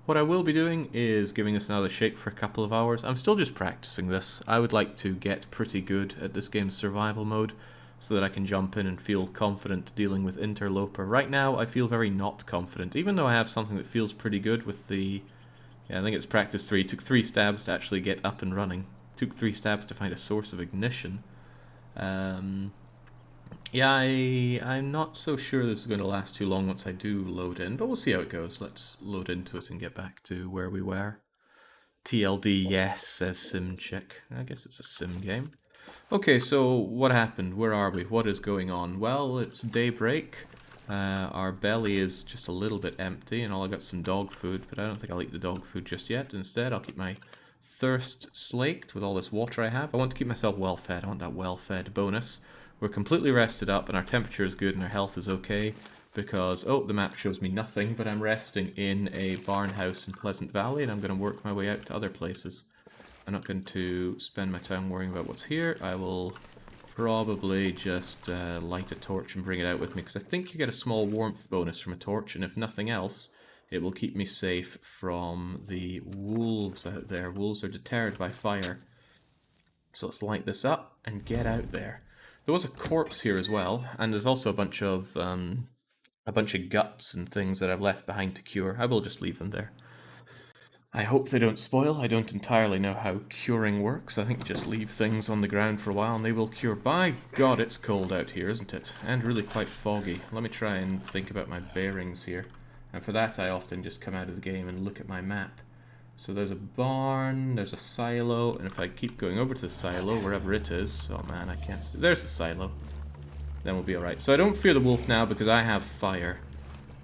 What I will be doing is giving this another shake for a couple of hours. I'm still just practicing this. I would like to get pretty good at this game's survival mode so that I can jump in and feel confident dealing with Interloper. Right now, I feel very not confident, even though I have something that feels pretty good with the... Yeah, I think it's practice 3. It took 3 stabs to actually get up and running. It took 3 stabs to find a source of ignition. Yeah, I'm not so sure this is going to last too long once I do load in, but we'll see how it goes. Let's load into it and get back to where we were. TLD, yes, says SimCheck. I guess it's a sim game. Okay, so what happened? Where are we? What is going on? Well, it's daybreak. Our belly is just a little bit empty, and I got some dog food, but I don't think I'll eat the dog food just yet. Instead, I'll keep my thirst slaked with all this water I have. I want to keep myself well fed. I want that well fed bonus. We're completely rested up, and our temperature is good, and our health is okay, because, oh, the map shows me nothing, but I'm resting in a barn house in Pleasant Valley, and I'm going to work my way out to other places. I'm not going to spend my time worrying about what's here. I will probably just light a torch and bring it out with me, because I think you get a small warmth bonus from a torch, and if nothing else, it will keep me safe from the wolves out there. Wolves are deterred by fire. So let's light this up and get out there. There was a corpse here as well, and there's also a bunch of guts and things that I've left behind to cure. I will just leave them there. I hope they don't spoil. I don't entirely know how curing works. I think you just leave things on the ground for a while and they will cure. By God, it's cold out here, isn't it? And really quite foggy. Let me try and think about my bearings here. And for that, I often just come out of the game and look at my map. So there's a barn, there's a silo, and if I keep going over to the silo, wherever it is... Oh man, I can't see. There's the silo. Then we'll be alright. So I don't fear the wolf now because I have fire.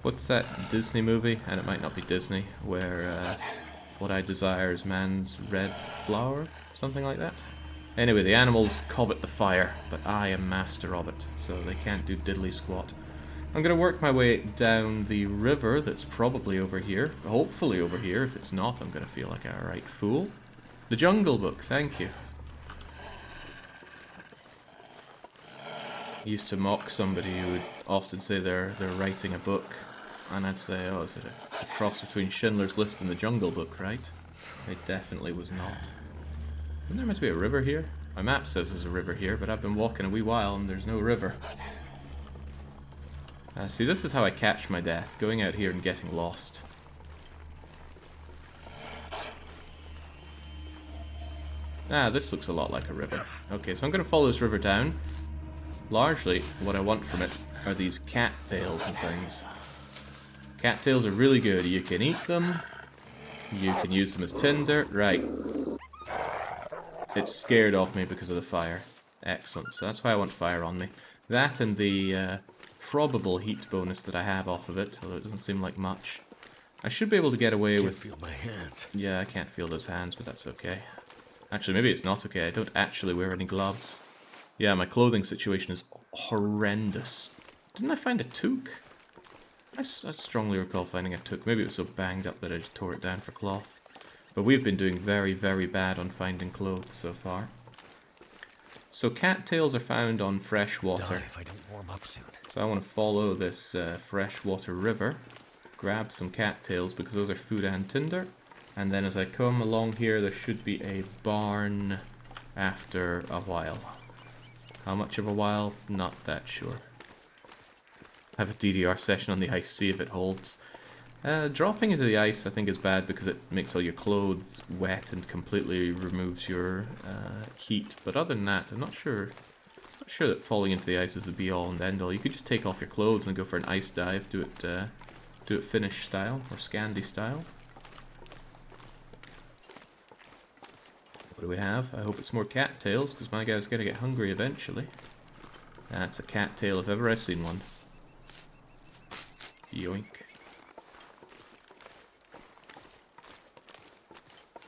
What's that Disney movie? And it might not be Disney, where what I desire is man's red flower? Something like that? Anyway, the animals covet the fire, but I am master of it, so they can't do diddly squat. I'm going to work my way down the river that's probably over here. Hopefully over here. If it's not, I'm going to feel like a right fool. The Jungle Book, thank you. I used to mock somebody who would often say they're writing a book. And I'd say, oh, it's a cross between Schindler's List and the Jungle Book, right? It definitely was not. Isn't there meant to be a river here? My map says there's a river here, but I've been walking a wee while and there's no river. See, this is how I catch my death, going out here and getting lost. Ah, this looks a lot like a river. Okay, so I'm going to follow this river down. Largely, what I want from it are these cattails and things. Cattails are really good. You can eat them. You can use them as tinder. Right. It's scared off me because of the fire. Excellent. So that's why I want fire on me. That and the probable heat bonus that I have off of it, although it doesn't seem like much. I should be able to get away with... feel my hands. Yeah, I can't feel those hands, but that's okay. Actually, maybe it's not okay. I don't actually wear any gloves. Yeah, my clothing situation is horrendous. Didn't I find a toque? I strongly recall finding a toque. Maybe it was so banged up that I just tore it down for cloth. But we've been doing very, very bad on finding clothes so far. So cattails are found on fresh water. Die if I don't warm up soon. So I want to follow this freshwater river, grab some cattails because those are food and tinder, and then as I come along here there should be a barn after a while. How much of a while? Not that sure. Have a DDR session on the ice, see if it holds. Dropping into the ice I think is bad because it makes all your clothes wet and completely removes your heat, but other than that I'm not sure that falling into the ice is the be-all and end-all. You could just take off your clothes and go for an ice dive, do it Finnish style, or Scandi style. What do we have? I hope it's more cattails, because my guy's gonna get hungry eventually. That's a cattail if ever I've seen one. Yoink.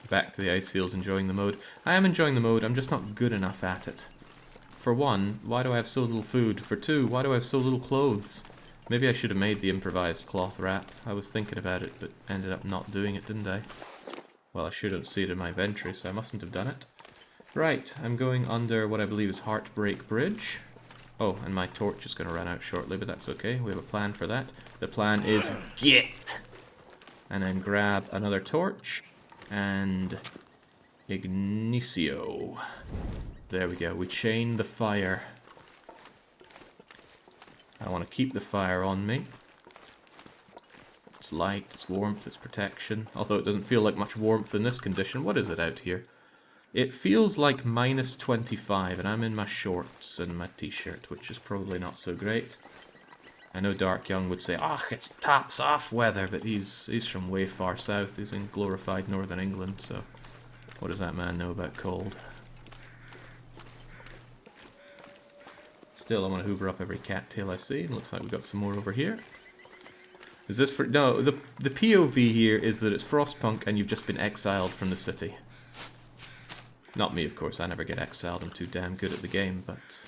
Back to the ice fields, enjoying the mode. I am enjoying the mode, I'm just not good enough at it. For one, why do I have so little food? For two, why do I have so little clothes? Maybe I should have made the improvised cloth wrap. I was thinking about it, but ended up not doing it, didn't I? Well, I shouldn't see it in my inventory, so I mustn't have done it. Right, I'm going under what I believe is Heartbreak Bridge. Oh, and my torch is going to run out shortly, but that's okay. We have a plan for that. The plan is get! And then grab another torch. And Ignicio. There we go. We chain the fire. I want to keep the fire on me. It's light, it's warmth, it's protection. Although it doesn't feel like much warmth in this condition. What is it out here? It feels like minus 25, and I'm in my shorts and my t-shirt, which is probably not so great. I know Dark Young would say, "Ah, it's tops off weather," but he's from way far south. He's in glorified northern England, so what does that man know about cold? Still, I want to hoover up every cattail I see. It looks like we've got some more over here. Is this for... No, the POV here is that it's Frostpunk and you've just been exiled from the city. Not me, of course. I never get exiled. I'm too damn good at the game, but...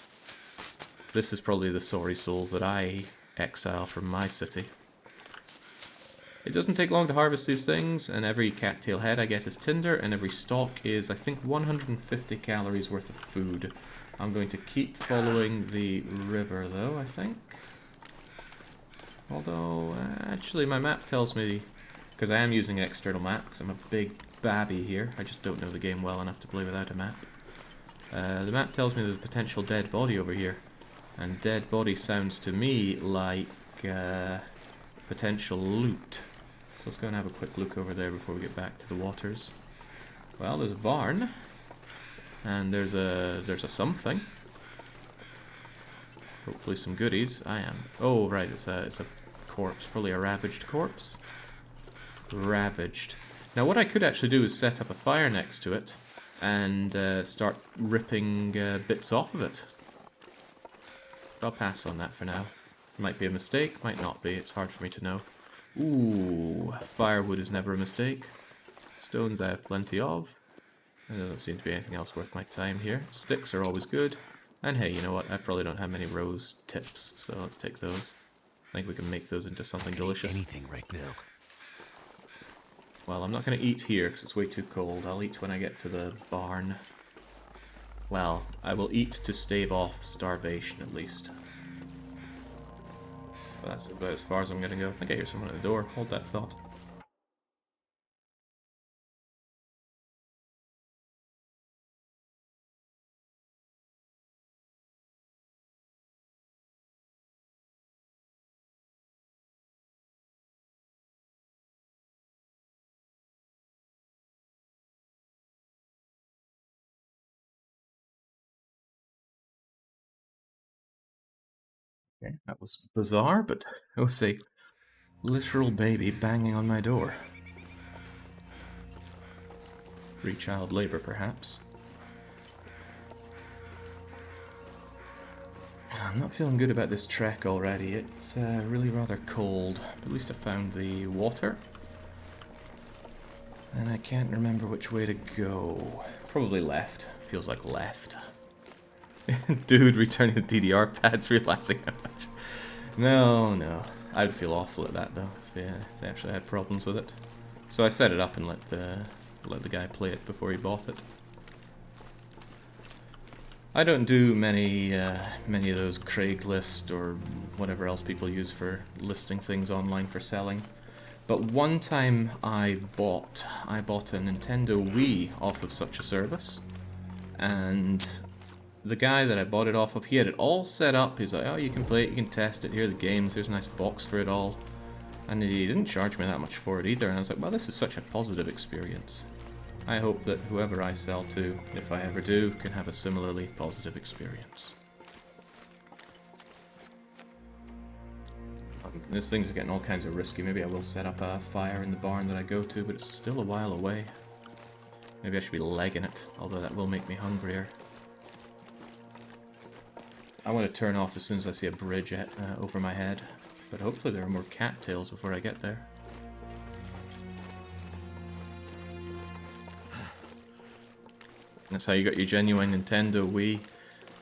This is probably the sorry souls that I exile from my city. It doesn't take long to harvest these things, and every cattail head I get is tinder, and every stalk is, I think, 150 calories worth of food. I'm going to keep following the river, though, I think. Although, actually, my map tells me, because I am using an external map, because I'm a big babby here. I just don't know the game well enough to play without a map. The map tells me there's a potential dead body over here. And dead body sounds to me like potential loot. So let's go and have a quick look over there before we get back to the waters. Well, there's a barn. And there's a something. Hopefully some goodies. I am. Oh, right, it's a corpse. Probably a ravaged corpse. Ravaged. Now what I could actually do is set up a fire next to it and start ripping bits off of it. But I'll pass on that for now. Might be a mistake, might not be. It's hard for me to know. Ooh, firewood is never a mistake. Stones I have plenty of. There doesn't seem to be anything else worth my time here. Sticks are always good. And hey, you know what? I probably don't have many rose tips, so let's take those. I think we can make those into something delicious. Anything right now. Well, I'm not going to eat here because it's way too cold. I'll eat when I get to the barn. Well, I will eat to stave off starvation at least. But that's about as far as I'm going to go. I think I hear someone at the door. Hold that thought. Okay, that was bizarre, but it was a literal baby banging on my door. Free child labor, perhaps. I'm not feeling good about this trek already. It's really rather cold. But at least I found the water. And I can't remember which way to go. Probably left. Feels like left. Dude, returning the DDR pads, realizing how much. No. I'd feel awful at that though, if they actually had problems with it. So I set it up and let the guy play it before he bought it. I don't do many of those Craigslist or whatever else people use for listing things online for selling. But one time I bought a Nintendo Wii off of such a service, and the guy that I bought it off of, he had it all set up. He's like, "Oh, you can play it, you can test it, here are the games, here's a nice box for it all." And he didn't charge me that much for it either, and I was like, well, this is such a positive experience. I hope that whoever I sell to, if I ever do, can have a similarly positive experience. This thing's getting all kinds of risky. Maybe I will set up a fire in the barn that I go to, but it's still a while away. Maybe I should be legging it, although that will make me hungrier. I want to turn off as soon as I see a bridge over my head, but hopefully there are more cattails before I get there. That's how you got your genuine Nintendo Wii.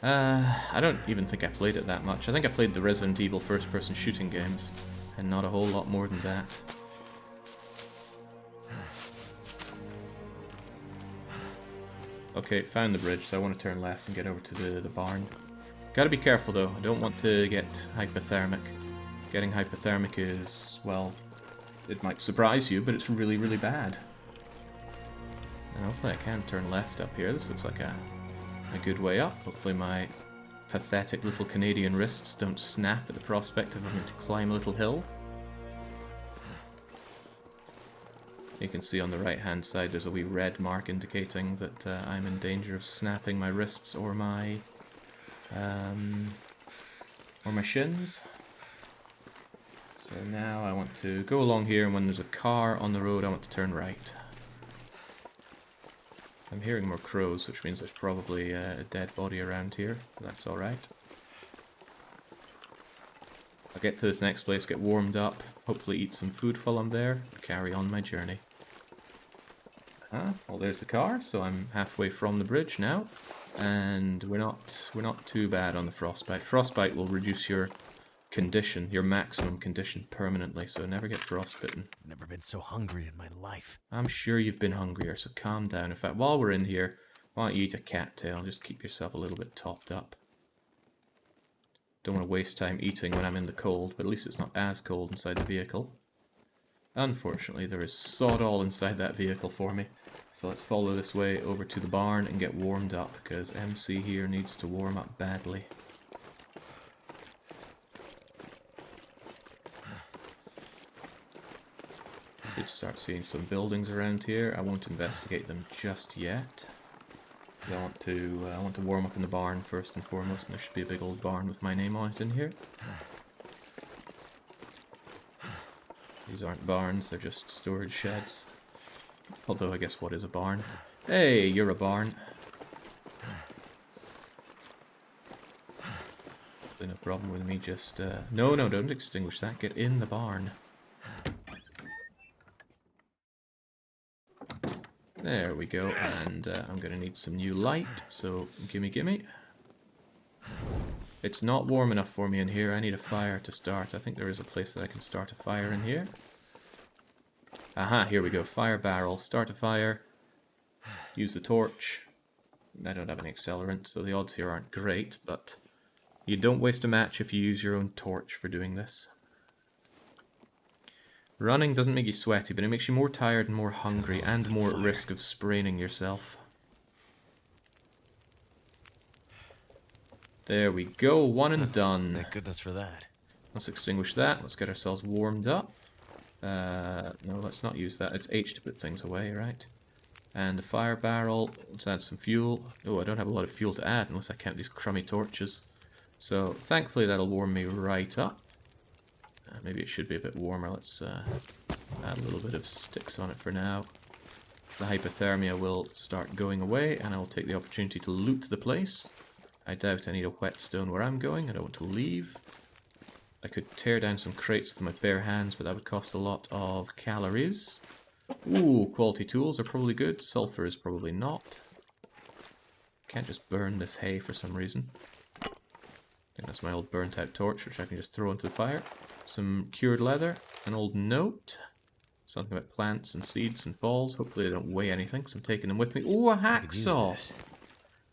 I don't even think I played it that much. I think I played the Resident Evil first-person shooting games, and not a whole lot more than that. Okay, found the bridge, so I want to turn left and get over to the barn. Gotta be careful though, I don't want to get hypothermic. Getting hypothermic is, well, It might surprise you, but it's really, really bad. And hopefully I can turn left up here. This looks like a good way up. Hopefully my pathetic little Canadian wrists don't snap at the prospect of having to climb a little hill. You can see on the right hand side there's a wee red mark indicating that I'm in danger of snapping my wrists or my shins. So now I want to go along here, and when there's a car on the road I want to turn right. I'm hearing more crows, which means there's probably a dead body around here, but that's alright. I'll get to this next place, get warmed up, hopefully eat some food while I'm there, and carry on my journey. Well, there's the car, so I'm halfway from the bridge now, and we're not too bad on the frostbite. Frostbite will reduce your condition, your maximum condition, permanently, so never get frostbitten. Never been so hungry in my life. I'm sure you've been hungrier, so calm down. In fact, while we're in here, why don't you eat a cattail? Just keep yourself a little bit topped up. Don't want to waste time eating when I'm in the cold, but at least it's not as cold inside the vehicle. Unfortunately, there is sod all inside that vehicle for me. So let's follow this way over to the barn and get warmed up, because MC here needs to warm up badly. Did start seeing some buildings around here. I won't investigate them just yet. I want to warm up in the barn first and foremost, and there should be a big old barn with my name on it in here. These aren't barns, they're just storage sheds. Although I guess what is a barn? Hey, you're a barn. No problem with me just no, don't extinguish that. Get in the barn. There we go, and I'm going to need some new light, so gimme. It's not warm enough for me in here. I need a fire to start. I think there is a place that I can start a fire in here. Aha, here we go. Fire barrel. Start a fire. Use the torch. I don't have any accelerant, so the odds here aren't great, but you don't waste a match if you use your own torch for doing this. Running doesn't make you sweaty, but it makes you more tired and more hungry, and more at risk of spraining yourself. There we go, one and done. Thank goodness for that. Let's extinguish that, let's get ourselves warmed up. No, let's not use that, it's H to put things away, right? And the fire barrel, let's add some fuel. Oh, I don't have a lot of fuel to add unless I count these crummy torches. So, thankfully that'll warm me right up. Maybe it should be a bit warmer. Let's add a little bit of sticks on it for now. The hypothermia will start going away, and I will take the opportunity to loot the place. I doubt I need a whetstone where I'm going. I don't want to leave. I could tear down some crates with my bare hands, but that would cost a lot of calories. Ooh, quality tools are probably good. Sulfur is probably not. Can't just burn this hay for some reason. I think that's my old burnt out torch, which I can just throw into the fire. Some cured leather, an old note, something about plants and seeds and falls. Hopefully they don't weigh anything, because I'm taking them with me. Oh, a hacksaw!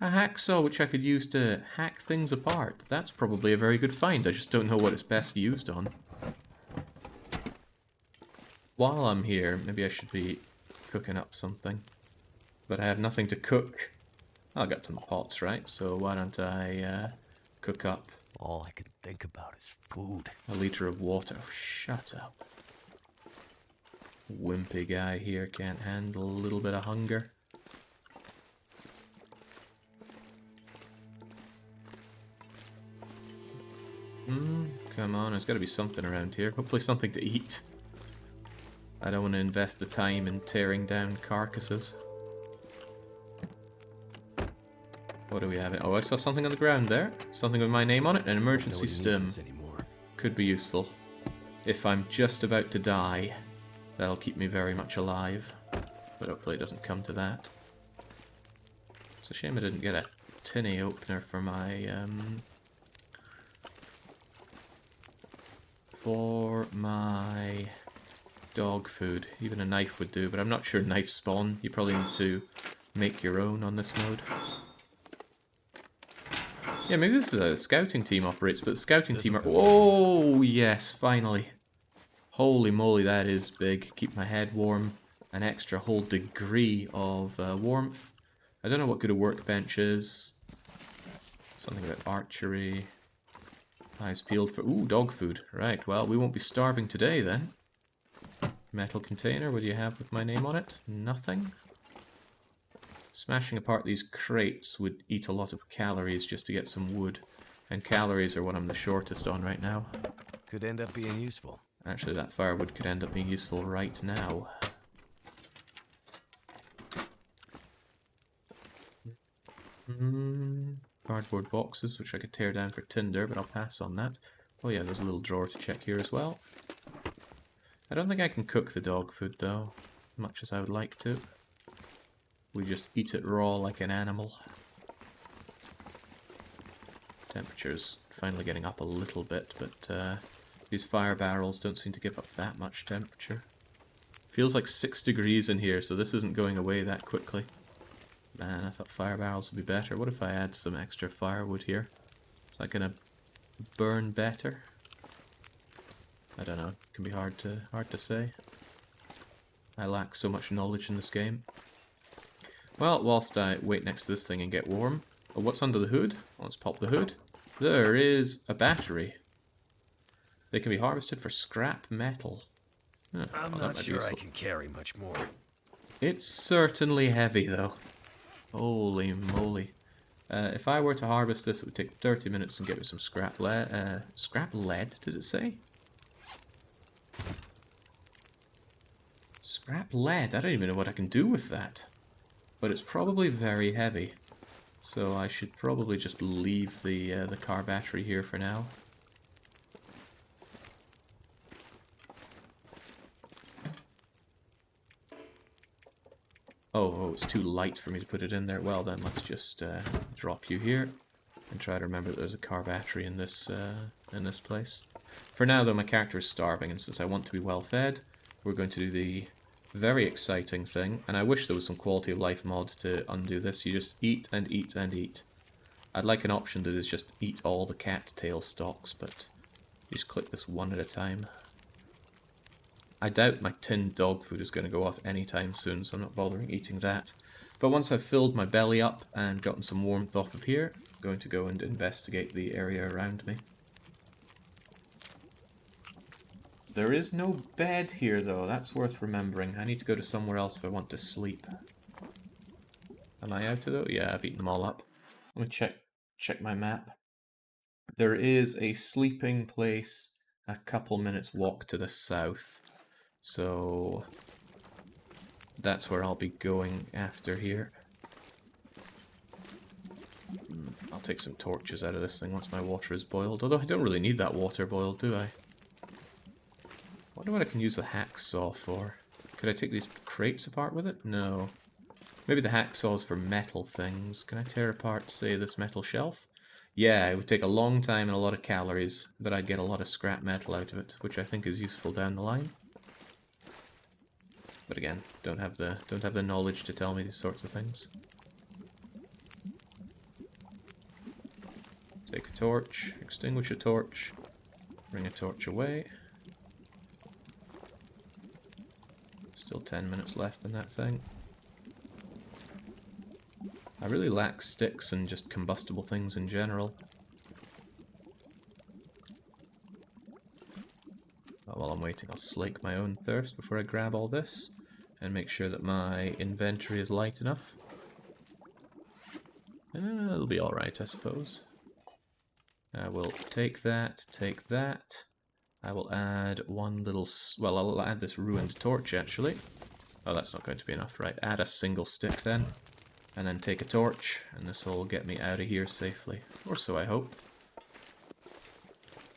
A hacksaw which I could use to hack things apart. That's probably a very good find, I just don't know what it's best used on. While I'm here, maybe I should be cooking up something. But I have nothing to cook. I got some pots, right? So why don't I cook up... All I can think about is food. A liter of water. Oh, shut up. Wimpy guy here can't handle a little bit of hunger. Come on, there's got to be something around here. Hopefully something to eat. I don't want to invest the time in tearing down carcasses. What do we have? Oh, I saw something on the ground there. Something with my name on it. An emergency stim. Could be useful. If I'm just about to die, that'll keep me very much alive. But hopefully it doesn't come to that. It's a shame I didn't get a tinny opener for my, dog food. Even a knife would do, but I'm not sure knives spawn. You probably need to make your own on this mode. Yeah, maybe this is how the scouting team operates, but the scouting team are... Oh, yes, finally. Holy moly, that is big. Keep my head warm. An extra whole degree of warmth. I don't know what good a workbench is. Something about archery. Eyes peeled for... Ooh, dog food. Right, well, we won't be starving today then. Metal container, what do you have with my name on it? Nothing. Smashing apart these crates would eat a lot of calories just to get some wood. And calories are what I'm the shortest on right now. Could end up being useful. Actually, that firewood could end up being useful right now. Cardboard boxes, which I could tear down for tinder, but I'll pass on that. Oh yeah, there's a little drawer to check here as well. I don't think I can cook the dog food, though, much as I would like to. We just eat it raw like an animal. Temperature's finally getting up a little bit, but these fire barrels don't seem to give up that much temperature. Feels like 6 degrees in here, so this isn't going away that quickly. Man, I thought fire barrels would be better. What if I add some extra firewood here? Is that gonna burn better? I don't know. It can be hard to say. I lack so much knowledge in this game. Well, whilst I wait next to this thing and get warm... Oh, what's under the hood? Let's pop the hood. There is a battery. They can be harvested for scrap metal. Oh, I'm well, not sure I can carry much more. It's certainly heavy, though. Holy moly. If I were to harvest this, it would take 30 minutes and get me some scrap lead. Scrap lead, did it say? Scrap lead? I don't even know what I can do with that. But it's probably very heavy. So I should probably just leave the car battery here for now. Oh, it's too light for me to put it in there. Well then, let's just drop you here and try to remember that there's a car battery in this place. For now, though, my character is starving, and since I want to be well fed, we're going to do the very exciting thing. And I wish there was some quality of life mod to undo this. You just eat and eat and eat. I'd like an option that is just eat all the cattail stalks, but you just click this one at a time. I doubt my tinned dog food is going to go off anytime soon, so I'm not bothering eating that. But once I've filled my belly up and gotten some warmth off of here, I'm going to go and investigate the area around me. There is no bed here, though. That's worth remembering. I need to go to somewhere else if I want to sleep. Am I out of those? Yeah, I've eaten them all up. Let me check my map. There is a sleeping place a couple minutes walk to the south. So that's where I'll be going after here. I'll take some torches out of this thing once my water is boiled. Although I don't really need that water boiled, do I? I wonder what I can use the hacksaw for. Could I take these crates apart with it? No. Maybe the hacksaw is for metal things. Can I tear apart, say, this metal shelf? Yeah, it would take a long time and a lot of calories, but I'd get a lot of scrap metal out of it, which I think is useful down the line. But again, don't have the knowledge to tell me these sorts of things. Take a torch, extinguish a torch, bring a torch away. Still 10 minutes left in that thing. I really lack sticks and just combustible things in general. While I'm waiting, I'll slake my own thirst before I grab all this and make sure that my inventory is light enough. It'll be alright, I suppose. I will take that, take that. I will add one little... well, I'll add this ruined torch, actually. Oh, that's not going to be enough, right. Add a single stick, then. And then take a torch, and this will get me out of here safely. Or so I hope.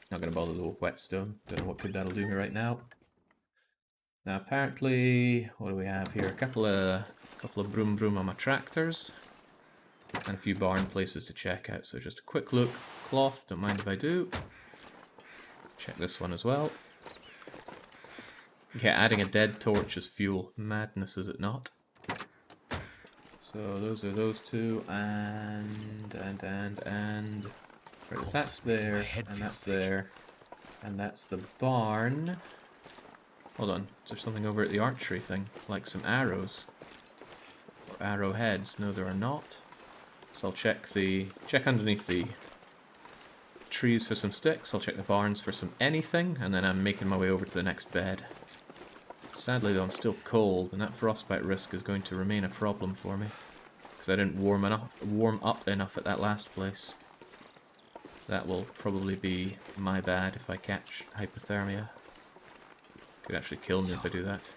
Not going to bother with whetstone. Don't know what good that'll do me right now. Now apparently, what do we have here? A couple of broom broom on my tractors. And a few barn places to check out. So just a quick look. Cloth, don't mind if I do. Check this one as well. Yeah, adding a dead torch as fuel. Madness, is it not? So those are those two, and right, that's there, and that's there, and that's the barn. Hold on, is there something over at the archery thing? Like some arrows? Or arrowheads? No, there are not. So I'll check underneath the trees for some sticks, I'll check the barns for some anything, and then I'm making my way over to the next bed. Sadly though, I'm still cold, and that frostbite risk is going to remain a problem for me. Because I didn't warm up enough at that last place. That will probably be my bad if I catch hypothermia. Could actually kill me if I do that.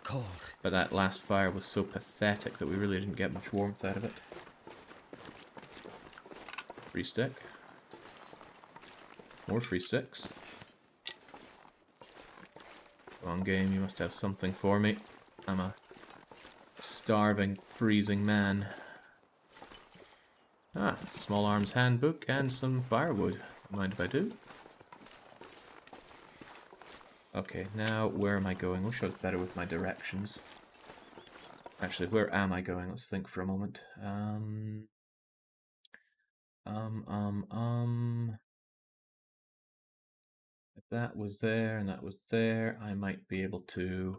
Cold. But that last fire was so pathetic that we really didn't get much warmth out of it. Free stick. More free sticks. Come on, game, you must have something for me. I'm a starving, freezing man. Ah, small arms handbook and some firewood. Mind if I do? Okay, now where am I going? Wish I was better with my directions. Actually, where am I going? Let's think for a moment. If that was there and that was there, I might be able to...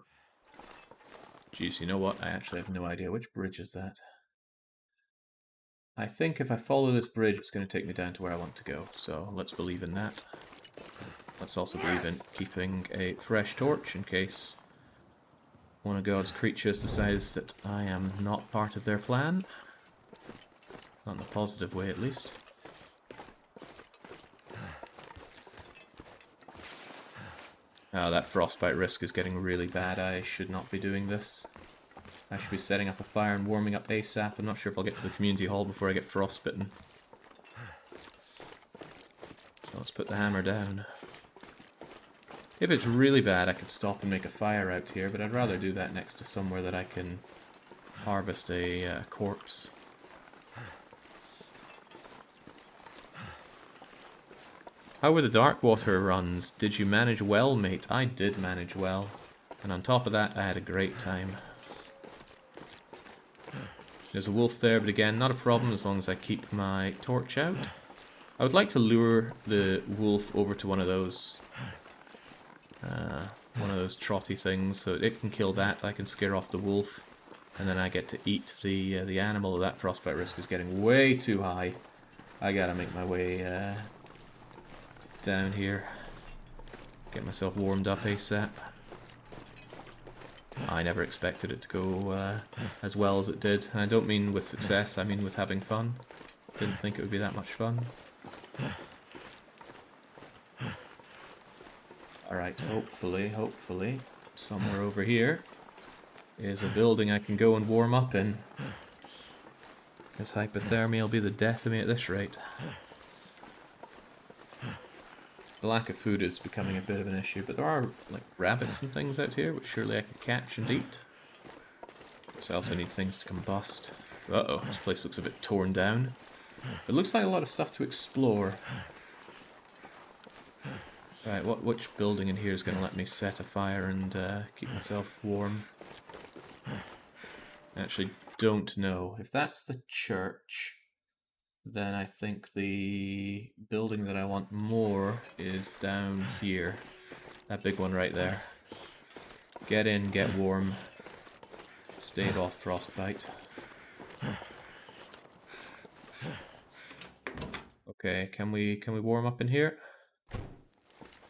Geez, you know what? I actually have no idea. Which bridge is that? I think if I follow this bridge, it's going to take me down to where I want to go. So let's believe in that. Let's also believe in keeping a fresh torch in case one of God's creatures decides that I am not part of their plan. Not in a positive way, at least. Oh, that frostbite risk is getting really bad. I should not be doing this. I should be setting up a fire and warming up ASAP. I'm not sure if I'll get to the community hall before I get frostbitten. So let's put the hammer down. If it's really bad, I could stop and make a fire out here, but I'd rather do that next to somewhere that I can harvest a corpse. How were the dark water runs? Did you manage well, mate? I did manage well. And on top of that, I had a great time. There's a wolf there, but again, not a problem as long as I keep my torch out. I would like to lure the wolf over to one of those trotty things, so it can kill that. I can scare off the wolf, and then I get to eat the animal. That frostbite risk is getting way too high. I gotta make my way down here. Get myself warmed up ASAP. I never expected it to go as well as it did. And I don't mean with success, I mean with having fun. Didn't think it would be that much fun. Alright, hopefully, somewhere over here is a building I can go and warm up in. Because hypothermia will be the death of me at this rate. The lack of food is becoming a bit of an issue, but there are like rabbits and things out here, which surely I could catch and eat. So I also need things to combust. Uh-oh, this place looks a bit torn down. It looks like a lot of stuff to explore. Right, which building in here is going to let me set a fire and keep myself warm? I actually don't know. If that's the church, then I think the building that I want more is down here. That big one right there. Get in, get warm. Stave off frostbite. Okay, can we warm up in here?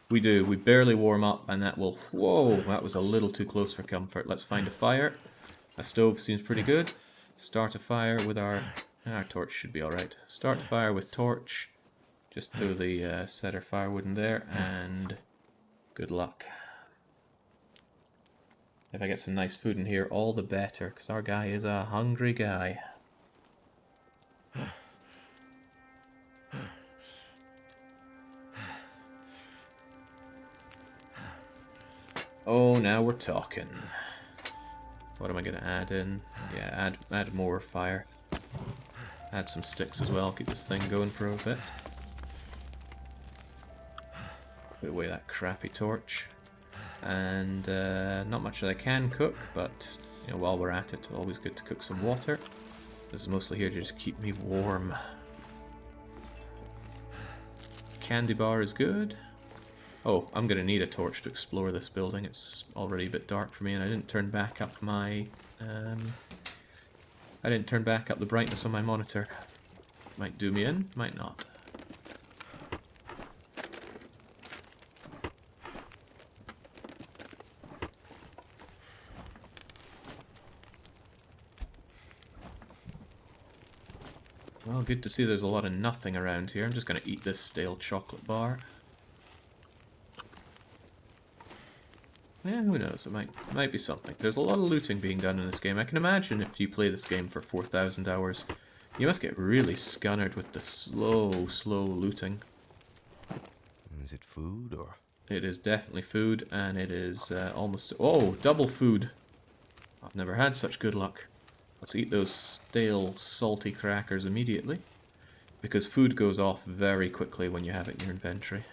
We do. We barely warm up, and that will... Whoa, that was a little too close for comfort. Let's find a fire. A stove seems pretty good. Start a fire with our torch should be alright. Start a fire with torch. Just throw the cedar firewood in there, and good luck. If I get some nice food in here, all the better, because our guy is a hungry guy. Oh, now we're talking. What am I going to add in? Yeah, add more fire. Add some sticks as well, keep this thing going for a bit. Put away that crappy torch. And not much that I can cook, but you know, while we're at it, always good to cook some water. This is mostly here to just keep me warm. Candy bar is good. Oh, I'm gonna need a torch to explore this building. It's already a bit dark for me, and I didn't turn back up my... I didn't turn back up the brightness on my monitor. Might do me in, might not. Well, good to see there's a lot of nothing around here. I'm just gonna eat this stale chocolate bar. Yeah, who knows, it might be something. There's a lot of looting being done in this game. I can imagine if you play this game for 4,000 hours, you must get really scunnered with the slow looting. Is it food or? It is definitely food, and it is almost... Oh, double food! I've never had such good luck. Let's eat those stale, salty crackers immediately, because food goes off very quickly when you have it in your inventory.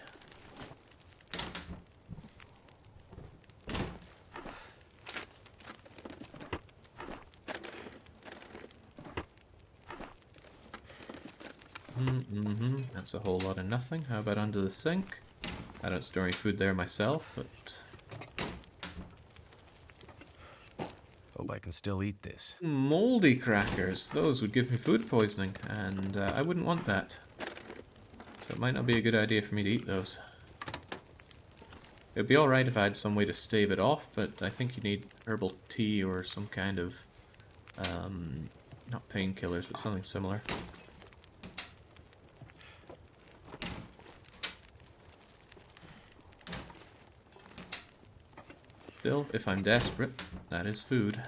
That's a whole lot of nothing. How about under the sink? I don't store any food there myself, but... Hope I can still eat this. Moldy crackers! Those would give me food poisoning, and I wouldn't want that. So it might not be a good idea for me to eat those. It would be alright if I had some way to stave it off, but I think you need herbal tea or some kind of... not painkillers, but something similar. Still, if I'm desperate, that is food.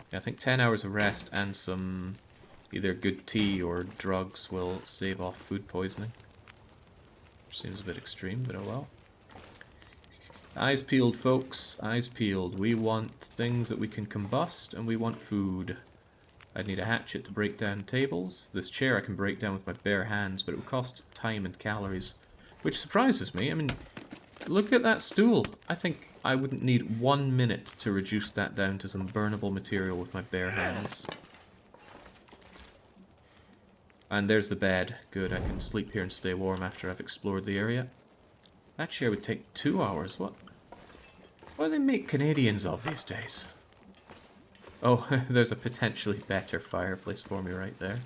Yeah, I think 10 hours of rest and some either good tea or drugs will stave off food poisoning. Seems a bit extreme, but oh well. Eyes peeled, folks. Eyes peeled. We want things that we can combust, and we want food. I'd need a hatchet to break down tables. This chair I can break down with my bare hands, but it would cost time and calories, which surprises me. I mean, look at that stool. I think I wouldn't need 1 minute to reduce that down to some burnable material with my bare hands. And there's the bed. Good, I can sleep here and stay warm after I've explored the area. That chair would take 2 hours. What do they make Canadians of these days? Oh, there's a potentially better fireplace for me right there.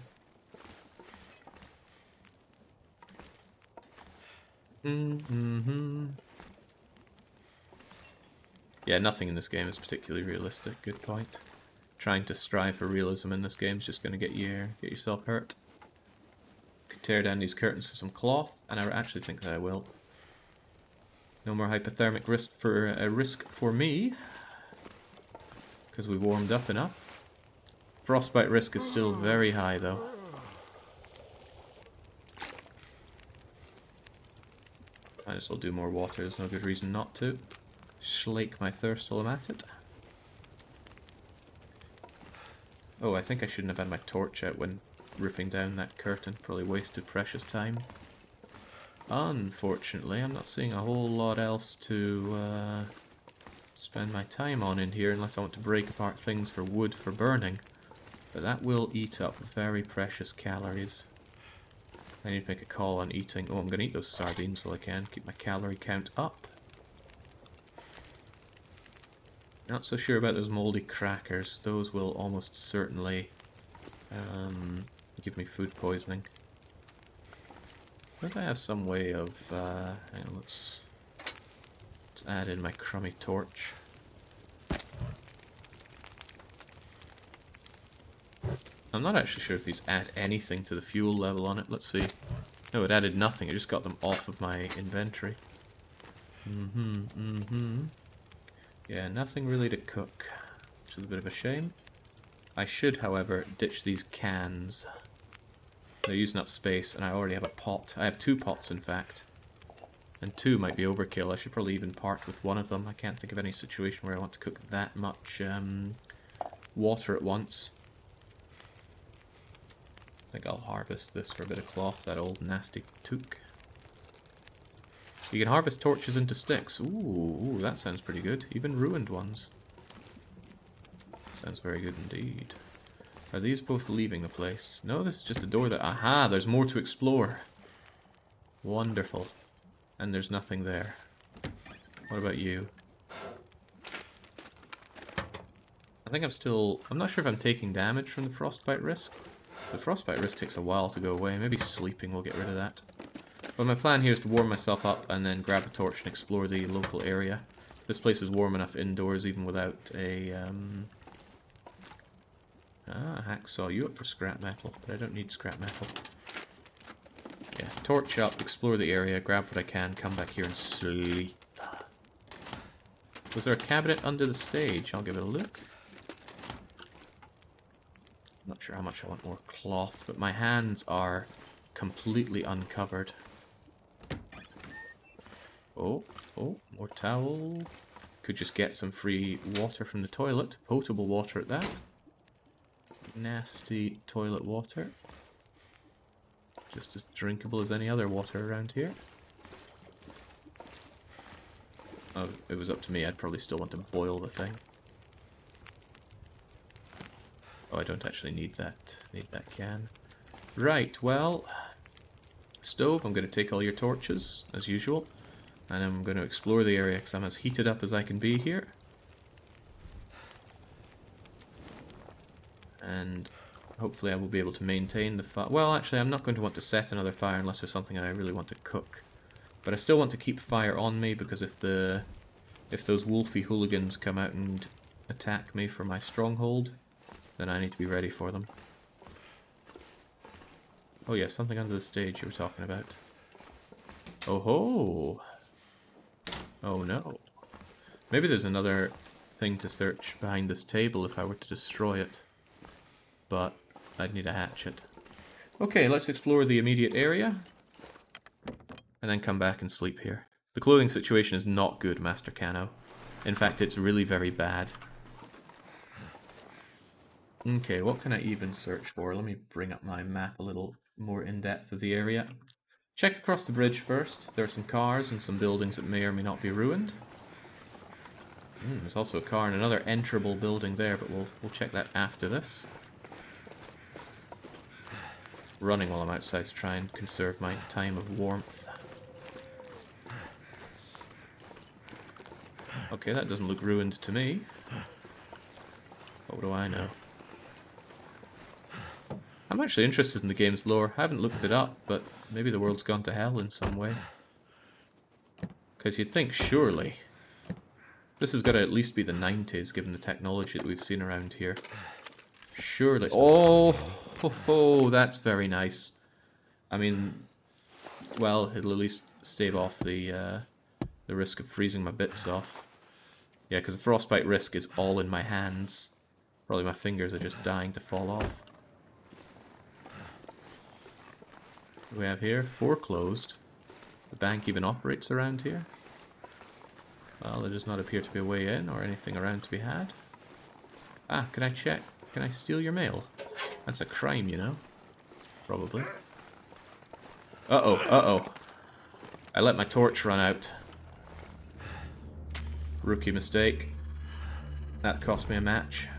Yeah, nothing in this game is particularly realistic. Good point. Trying to strive for realism in this game is just going to get yourself hurt. Could tear down these curtains for some cloth, and I actually think that I will. No more hypothermic risk for me, because we warmed up enough. Frostbite risk is still very high, though. Might as well do more water. There's no good reason not to. Slake my thirst while I'm at it. Oh, I think I shouldn't have had my torch out when ripping down that curtain. Probably wasted precious time. Unfortunately, I'm not seeing a whole lot else to spend my time on in here unless I want to break apart things for wood for burning. But that will eat up very precious calories. I need to make a call on eating. Oh, I'm going to eat those sardines while I can. Keep my calorie count up. Not so sure about those moldy crackers. Those will almost certainly give me food poisoning. If I have some way of... hang on, let's add in my crummy torch. I'm not actually sure if these add anything to the fuel level on it. Let's see. No, it added nothing. It just got them off of my inventory. Yeah, nothing really to cook, which is a bit of a shame. I should, however, ditch these cans. They're using up space, and I already have a pot. I have 2 pots, in fact. And 2 might be overkill. I should probably even part with one of them. I can't think of any situation where I want to cook that much water at once. I think I'll harvest this for a bit of cloth, that old nasty took. You can harvest torches into sticks. Ooh, that sounds pretty good. Even ruined ones. Sounds very good indeed. Are these both leaving the place? No, this is just a door that... Aha, there's more to explore. Wonderful. And there's nothing there. What about you? I think I'm not sure if I'm taking damage from the frostbite risk. The frostbite risk takes a while to go away. Maybe sleeping will get rid of that. But my plan here is to warm myself up and then grab a torch and explore the local area. This place is warm enough indoors even without a... hacksaw, you up for scrap metal, but I don't need scrap metal. Yeah, torch up, explore the area, grab what I can, come back here and sleep. Was there a cabinet under the stage? I'll give it a look. Not sure how much I want more cloth, but my hands are completely uncovered. Oh, more towel. Could just get some free water from the toilet. Potable water at that. Nasty toilet water. Just as drinkable as any other water around here. Oh, if it was up to me, I'd probably still want to boil the thing. Oh, I don't actually need that. Need that can. Right, well... Stove, I'm going to take all your torches, as usual. And I'm going to explore the area, because I'm as heated up as I can be here. And hopefully I will be able to maintain the fire. Well, actually, I'm not going to want to set another fire unless there's something I really want to cook. But I still want to keep fire on me, because if those wolfy hooligans come out and attack me for my stronghold, then I need to be ready for them. Oh yeah, something under the stage you were talking about. Oh ho! Oh no. Maybe there's another thing to search behind this table if I were to destroy it. But I'd need a hatchet. Okay, let's explore the immediate area. And then come back and sleep here. The clothing situation is not good, Master Cano. In fact, it's really very bad. Okay, what can I even search for? Let me bring up my map a little more in depth of the area. Check across the bridge first. There are some cars and some buildings that may or may not be ruined. There's also a car and another enterable building there, but we'll check that after this. Running while I'm outside to try and conserve my time of warmth. Okay, that doesn't look ruined to me. What do I know? I'm actually interested in the game's lore. I haven't looked it up, but maybe the world's gone to hell in some way. Because you'd think, surely, this has got to at least be the 90s, given the technology that we've seen around here. Surely. Oh, that's very nice. I mean, well, it'll at least stave off the risk of freezing my bits off. Yeah, because the frostbite risk is all in my hands. Probably my fingers are just dying to fall off. What do we have here? Foreclosed. The bank even operates around here. Well, there does not appear to be a way in or anything around to be had. Ah, can I check? Can I steal your mail? That's a crime, you know. Probably. Uh-oh. I let my torch run out. Rookie mistake. That cost me a match.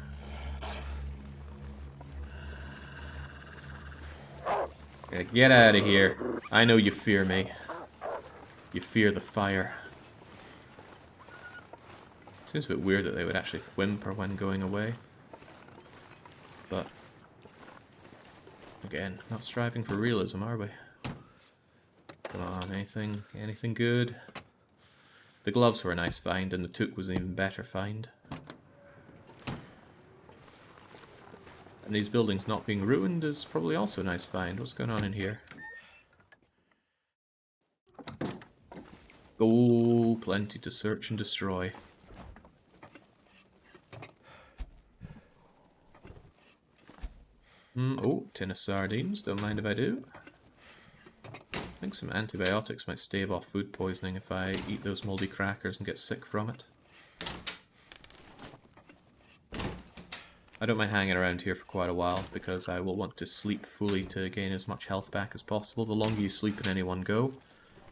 Okay, get out of here. I know you fear me. You fear the fire. Seems a bit weird that they would actually whimper when going away. But again, not striving for realism, are we? Come on, anything good? The gloves were a nice find, and the toque was an even better find. And these buildings not being ruined is probably also a nice find. What's going on in here? Oh, plenty to search and destroy. Oh, tin of sardines. Don't mind if I do. I think some antibiotics might stave off food poisoning if I eat those moldy crackers and get sick from it. I don't mind hanging around here for quite a while, because I will want to sleep fully to gain as much health back as possible. The longer you sleep in any one go,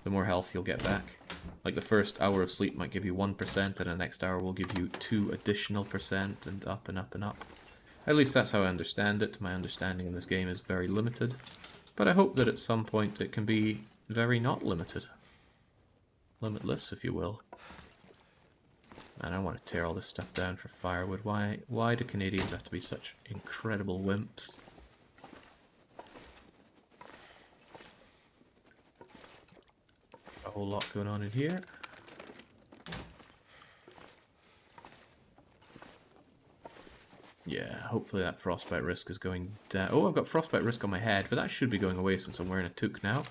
the more health you'll get back. Like the first hour of sleep might give you 1%, and the next hour will give you 2 additional percent, and up and up and up. At least that's how I understand it. My understanding in this game is very limited. But I hope that at some point it can be very not limited. Limitless, if you will. Man, I want to tear all this stuff down for firewood. Why do Canadians have to be such incredible wimps? A whole lot going on in here. Yeah, hopefully that frostbite risk is going down. Oh, I've got frostbite risk on my head, but that should be going away since I'm wearing a toque now.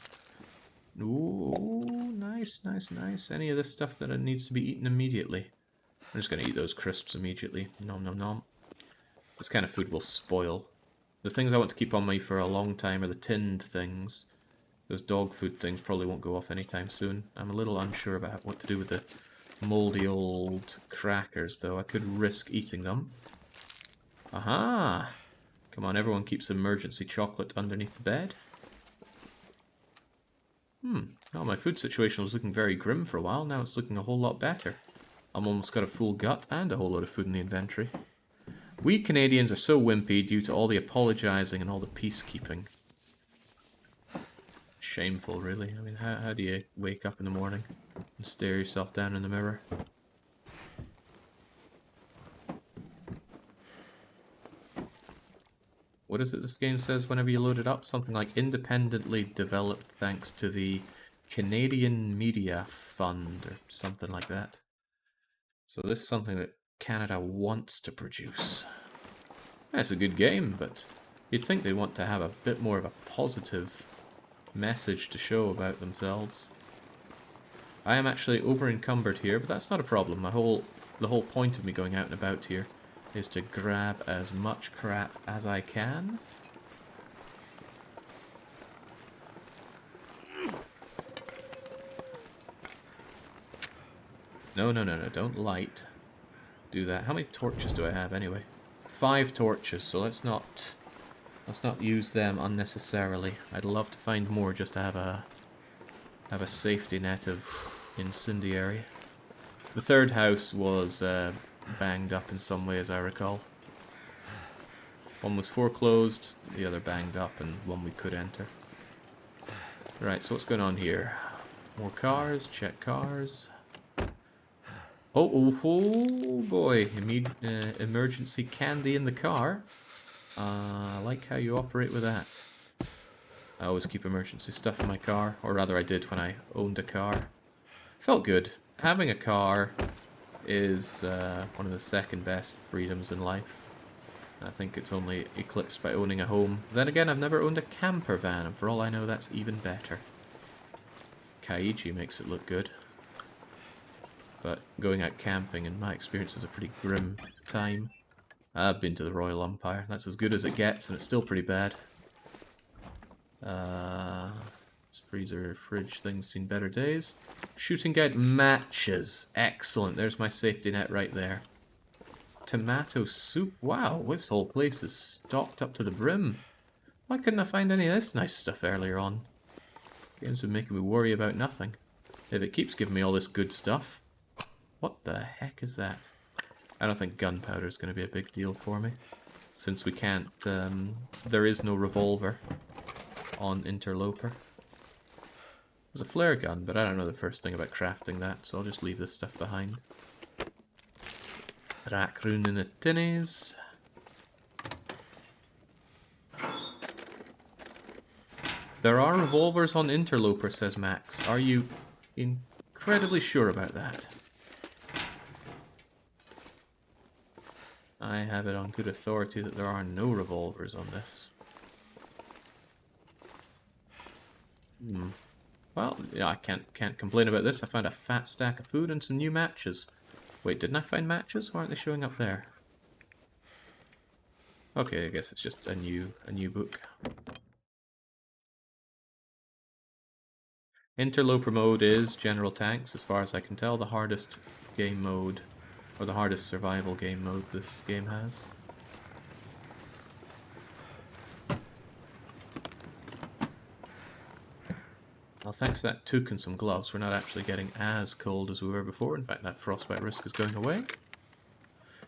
Ooh, nice, nice, nice. Any of this stuff that needs to be eaten immediately. I'm just going to eat those crisps immediately. Nom nom nom. This kind of food will spoil. The things I want to keep on me for a long time are the tinned things. Those dog food things probably won't go off anytime soon. I'm a little unsure about what to do with the moldy old crackers, though. I could risk eating them. Aha! Come on, everyone keeps emergency chocolate underneath the bed. Oh, my food situation was looking very grim for a while. Now it's looking a whole lot better. I'm almost got a full gut and a whole load of food in the inventory. We Canadians are so wimpy due to all the apologising and all the peacekeeping. Shameful, really. I mean, how do you wake up in the morning and stare yourself down in the mirror? What is it this game says whenever you load it up? Something like independently developed thanks to the Canadian Media Fund or something like that. So this is something that Canada wants to produce. It's a good game, but you'd think they'd want to have a bit more of a positive message to show about themselves. I am actually over encumbered here, but that's not a problem. The whole point of me going out and about here is to grab as much crap as I can. No, don't light. Do that. How many torches do I have anyway? 5 torches, so let's not use them unnecessarily. I'd love to find more just to have a safety net of incendiary. The third house was banged up in some way, as I recall. One was foreclosed, the other banged up, and one we could enter. Right, so what's going on here? More cars, check cars. Oh boy, emergency candy in the car. I like how you operate with that. I always keep emergency stuff in my car, or rather I did when I owned a car. Felt good. Having a car is one of the second best freedoms in life. I think it's only eclipsed by owning a home. Then again, I've never owned a camper van, and for all I know, that's even better. Kaiji makes it look good. But going out camping, in my experience, is a pretty grim time. I've been to the Royal Empire. That's as good as it gets, and it's still pretty bad. This freezer, fridge thing's seen better days. Shooting guide matches. Excellent. There's my safety net right there. Tomato soup. Wow, this whole place is stocked up to the brim. Why couldn't I find any of this nice stuff earlier on? Game's been making me worry about nothing. If it keeps giving me all this good stuff. What the heck is that? I don't think gunpowder is going to be a big deal for me. Since we can't... there is no revolver on Interloper. There's a flare gun, but I don't know the first thing about crafting that, so I'll just leave this stuff behind. Rack-rune in the tinnies. There are revolvers on Interloper, says Max. Are you incredibly sure about that? I have it on good authority that there are no revolvers on this. Well, yeah, I can't complain about this. I found a fat stack of food and some new matches. Wait, didn't I find matches? Why aren't they showing up there? Okay, I guess it's just a new book. Interloper mode is general tanks, as far as I can tell, the hardest game mode, or the hardest survival game mode this game has. Well, thanks to that toque and some gloves, we're not actually getting as cold as we were before. In fact, that frostbite risk is going away.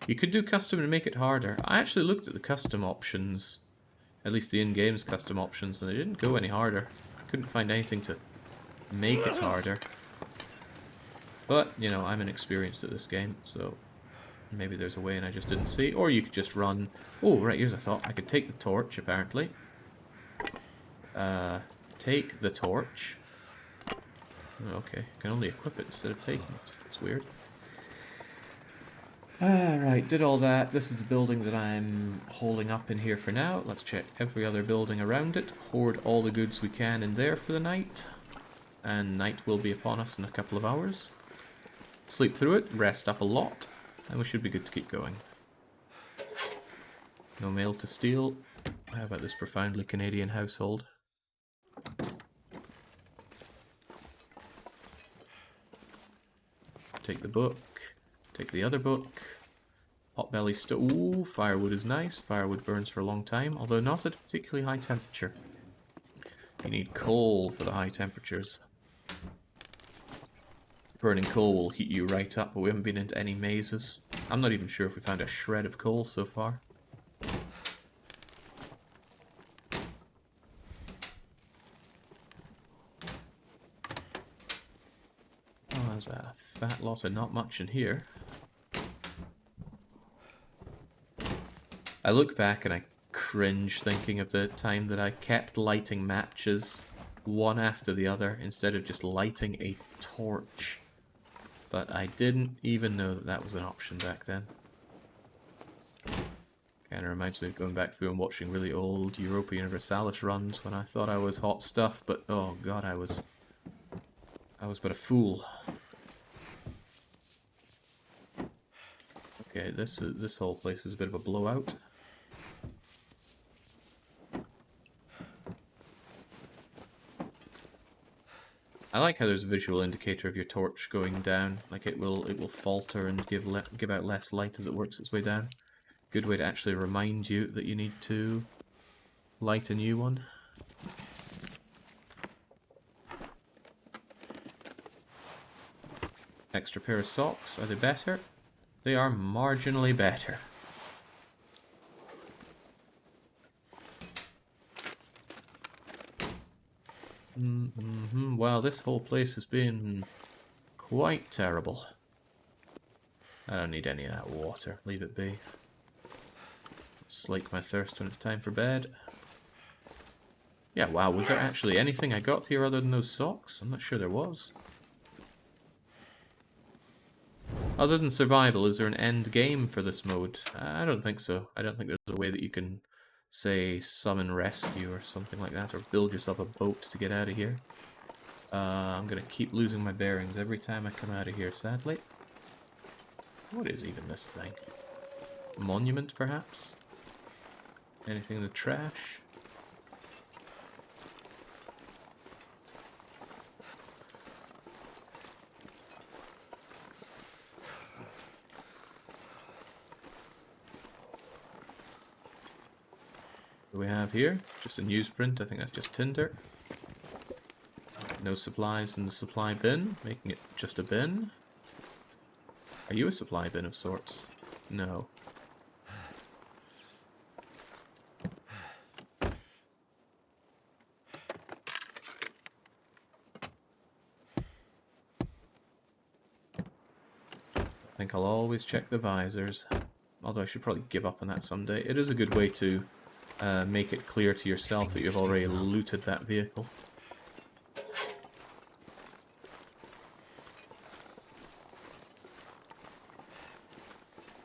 You could do custom and make it harder. I actually looked at the custom options, at least the in-game's custom options, and they didn't go any harder. I couldn't find anything to make it harder. But, you know, I'm inexperienced at this game, so maybe there's a way and I just didn't see. Or you could just run... Oh, right, here's a thought. I could take the torch, apparently. Take the torch. Oh, okay, I can only equip it instead of taking it. It's weird. Right, did all that. This is the building that I'm holding up in here for now. Let's check every other building around it. Hoard all the goods we can in there for the night. And night will be upon us in a couple of hours. Sleep through it, rest up a lot, and we should be good to keep going. No mail to steal. How about this profoundly Canadian household? Take the book. Take the other book. Potbelly stove. Ooh, firewood is nice. Firewood burns for a long time, although not at a particularly high temperature. You need coal for the high temperatures. Burning coal will heat you right up, but we haven't been into any mazes. I'm not even sure if we found a shred of coal so far. Oh, there's a fat lot of not much in here. I look back and I cringe thinking of the time that I kept lighting matches one after the other instead of just lighting a torch. But I didn't even know that that was an option back then. Kind of reminds me of going back through and watching really old Europa Universalis runs when I thought I was hot stuff, but oh god, I was but a fool. Okay, this whole place is a bit of a blowout. I like how there's a visual indicator of your torch going down. Like it will falter and give out less light as it works its way down. Good way to actually remind you that you need to light a new one. Extra pair of socks. Are they better? They are marginally better. Well, this whole place has been quite terrible. I don't need any of that water. Leave it be. Slake my thirst when it's time for bed. Yeah, wow, was there actually anything I got here other than those socks? I'm not sure there was. Other than survival, is there an end game for this mode? I don't think so. I don't think there's a way that you can, say, summon rescue or something like that, or build yourself a boat to get out of here. I'm gonna keep losing my bearings every time I come out of here, sadly. What is even this thing? Monument, perhaps? Anything in the trash? What do we have here? Just a newsprint. I think that's just tinder. No supplies in the supply bin, making it just a bin. Are you a supply bin of sorts? No. I think I'll always check the visors. Although I should probably give up on that someday. It is a good way to make it clear to yourself that you've already looted that vehicle.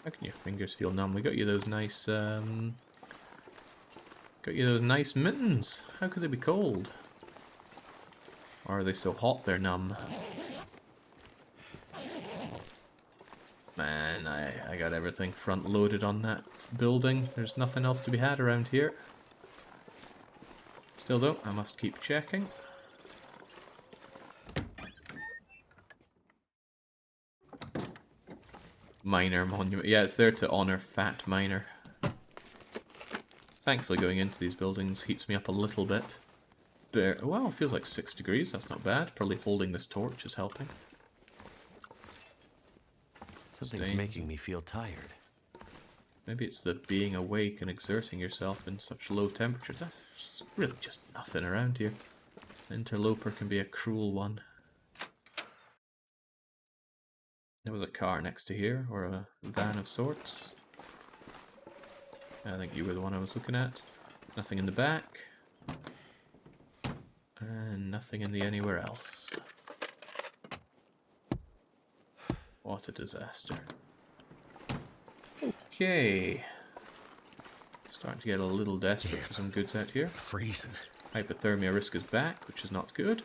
How can your fingers feel numb? We got you those nice, mittens. How could they be cold? Or are they so hot they're numb? Man, I got everything front loaded on that building. There's nothing else to be had around here. Still though, I must keep checking. Miner monument. Yeah, it's there to honor Fat Miner. Thankfully going into these buildings heats me up a little bit. There, wow, it feels like 6 degrees. That's not bad. Probably holding this torch is helping. Something's making me feel tired. Maybe it's the being awake and exerting yourself in such low temperatures. That's really just nothing around here. Interloper can be a cruel one. There was a car next to here, or a van of sorts. I think you were the one I was looking at. Nothing in the back. And nothing in the anywhere else. What a disaster. Okay. Starting to get a little desperate for some goods out here. Freezing. Hypothermia risk is back, which is not good.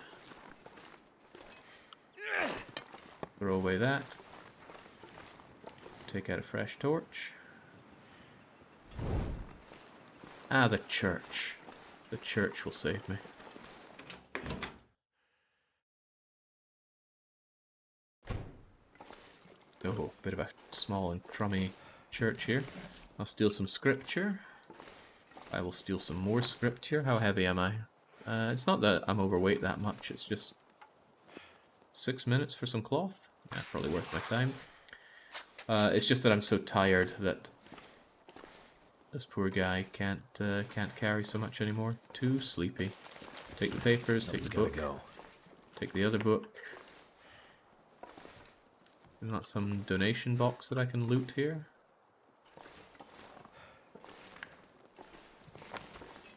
Throw away that. Take out a fresh torch. Ah, the church. The church will save me. Oh, bit of a small and crummy church here. I'll steal some scripture. I will steal some more scripture. How heavy am I? It's not that I'm overweight that much, it's just 6 minutes for some cloth. Yeah, probably worth my time. It's just that I'm so tired that this poor guy can't carry so much anymore. Too sleepy. Take the papers, take the book. Take the other book. There's not some donation box that I can loot here.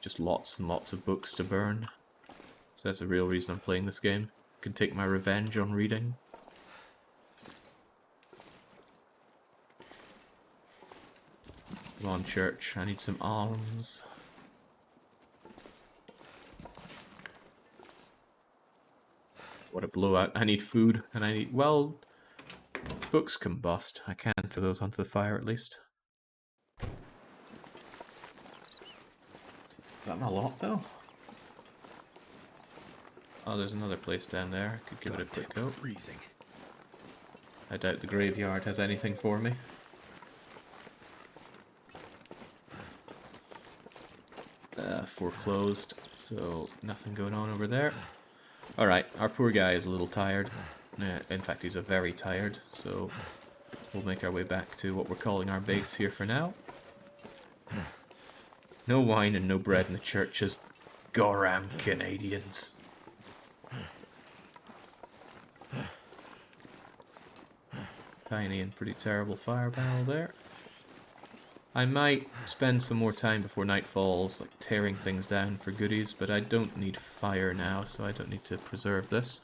Just lots and lots of books to burn. So that's the real reason I'm playing this game. I can take my revenge on reading. Come on, church. I need some alms. What a blowout. I need food, and I need... well, books combust. I can't throw those onto the fire, at least. Is that not a lot, though? Oh, there's another place down there. I could give it a quick go. Freezing. I doubt the graveyard has anything for me. Foreclosed, so nothing going on over there. Alright, our poor guy is a little tired. In fact, he's very tired, so we'll make our way back to what we're calling our base here for now. No wine and no bread in the churches. Goram Canadians. Tiny and pretty terrible fire barrel there. I might spend some more time before night falls, like tearing things down for goodies, but I don't need fire now, so I don't need to preserve this.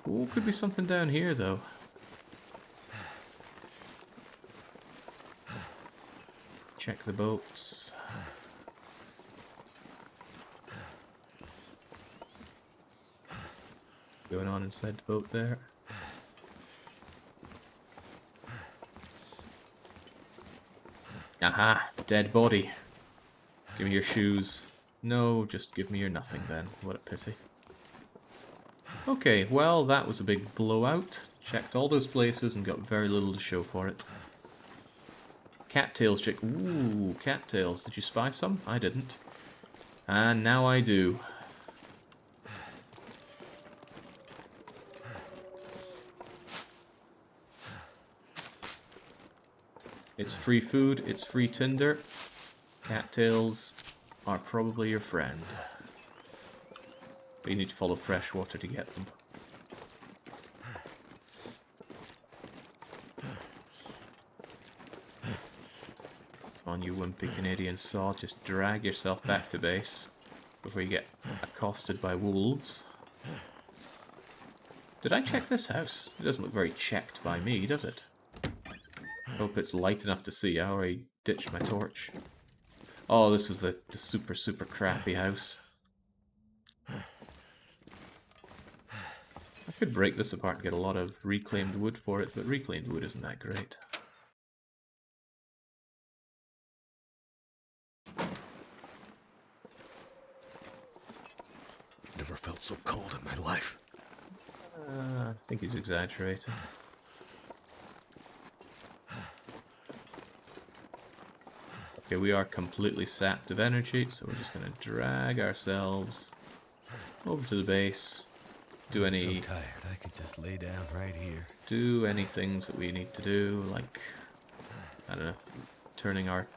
Ooh, could be something down here, though. Check the boats. Going on inside the boat there. Aha! Dead body. Give me your shoes. No, just give me your nothing then. What a pity. Okay, well, that was a big blowout. Checked all those places and got very little to show for it. Cattails chick. Ooh, cattails. Did you spy some? I didn't. And now I do. It's free food, it's free tinder. Cattails are probably your friend. But you need to follow fresh water to get them. Come on, you wimpy Canadian saw, just drag yourself back to base before you get accosted by wolves. Did I check this house? It doesn't look very checked by me, does it? Hope it's light enough to see. I already ditched my torch. Oh, this was the super, super crappy house. I could break this apart and get a lot of reclaimed wood for it, but reclaimed wood isn't that great. Never felt so cold in my life. I think he's exaggerating. Okay, we are completely sapped of energy, so we're just going to drag ourselves over to the base. Do any... I'm so tired, I could just lay down right here. Do any things that we need to do, like, I don't know, turning our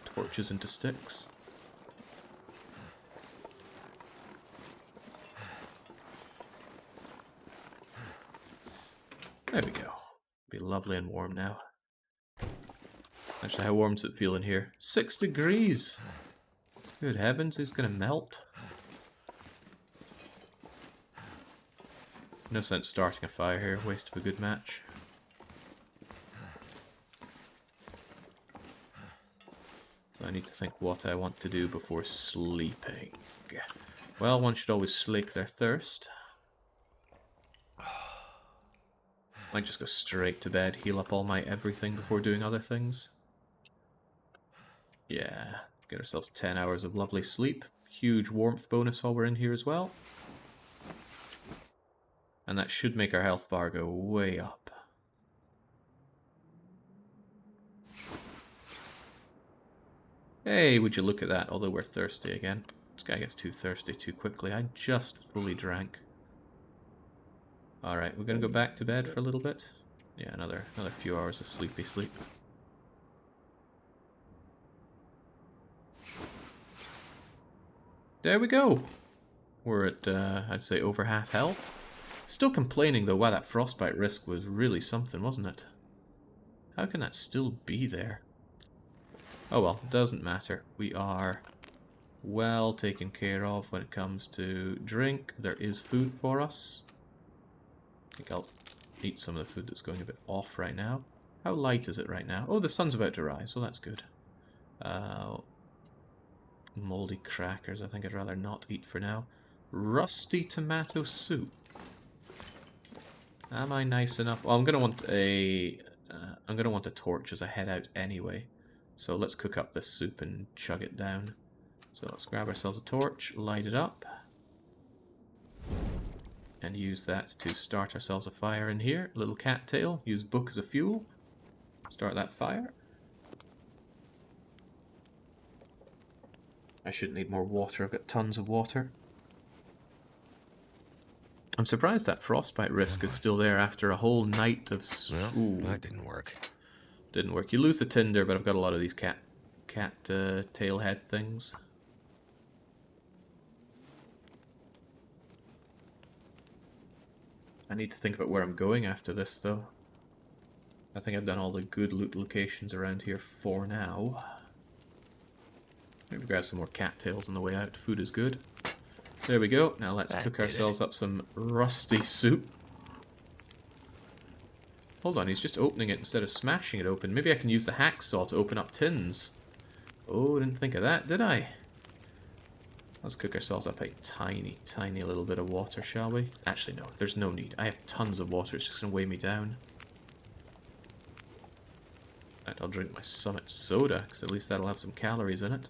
torches into sticks. There we go. Be lovely and warm now. Actually, how warm does it feel in here? 6 degrees! Good heavens, it's gonna melt. No sense starting a fire here, waste of a good match. So I need to think what I want to do before sleeping. Well, one should always slake their thirst. Might just go straight to bed, heal up all my everything before doing other things. Yeah, get ourselves 10 hours of lovely sleep. Huge warmth bonus while we're in here as well. And that should make our health bar go way up. Hey, would you look at that, although we're thirsty again. This guy gets too thirsty too quickly. I just fully drank. Alright, we're gonna go back to bed for a little bit. Yeah, another few hours of sleepy sleep. There we go. We're at, I'd say, over half health. Still complaining, though, wow, that frostbite risk was really something, wasn't it? How can that still be there? Oh well, doesn't matter. We are well taken care of when it comes to drink. There is food for us. I think I'll eat some of the food that's going a bit off right now. How light is it right now? Oh, the sun's about to rise, well that's good. Moldy crackers, I think I'd rather not eat for now. Rusty tomato soup. Am I nice enough? Well, I'm gonna want a torch as I head out anyway. So let's cook up this soup and chug it down. So let's grab ourselves a torch, light it up, and use that to start ourselves a fire in here. Little cattail, use book as a fuel. Start that fire. I should need more water, I've got tons of water. I'm surprised that frostbite risk is still there after a whole night of... Well, that didn't work. Didn't work. You lose the tinder, but I've got a lot of these cat tail head things. I need to think about where I'm going after this, though. I think I've done all the good loot locations around here for now. Maybe grab some more cattails on the way out. Food is good. There we go. Now let's cook ourselves up some rusty soup. Hold on, he's just opening it instead of smashing it open. Maybe I can use the hacksaw to open up tins. Oh, didn't think of that, did I? Let's cook ourselves up a tiny, tiny little bit of water, shall we? Actually, no, there's no need. I have tons of water, it's just going to weigh me down. Right, I'll drink my Summit soda, because at least that'll have some calories in it.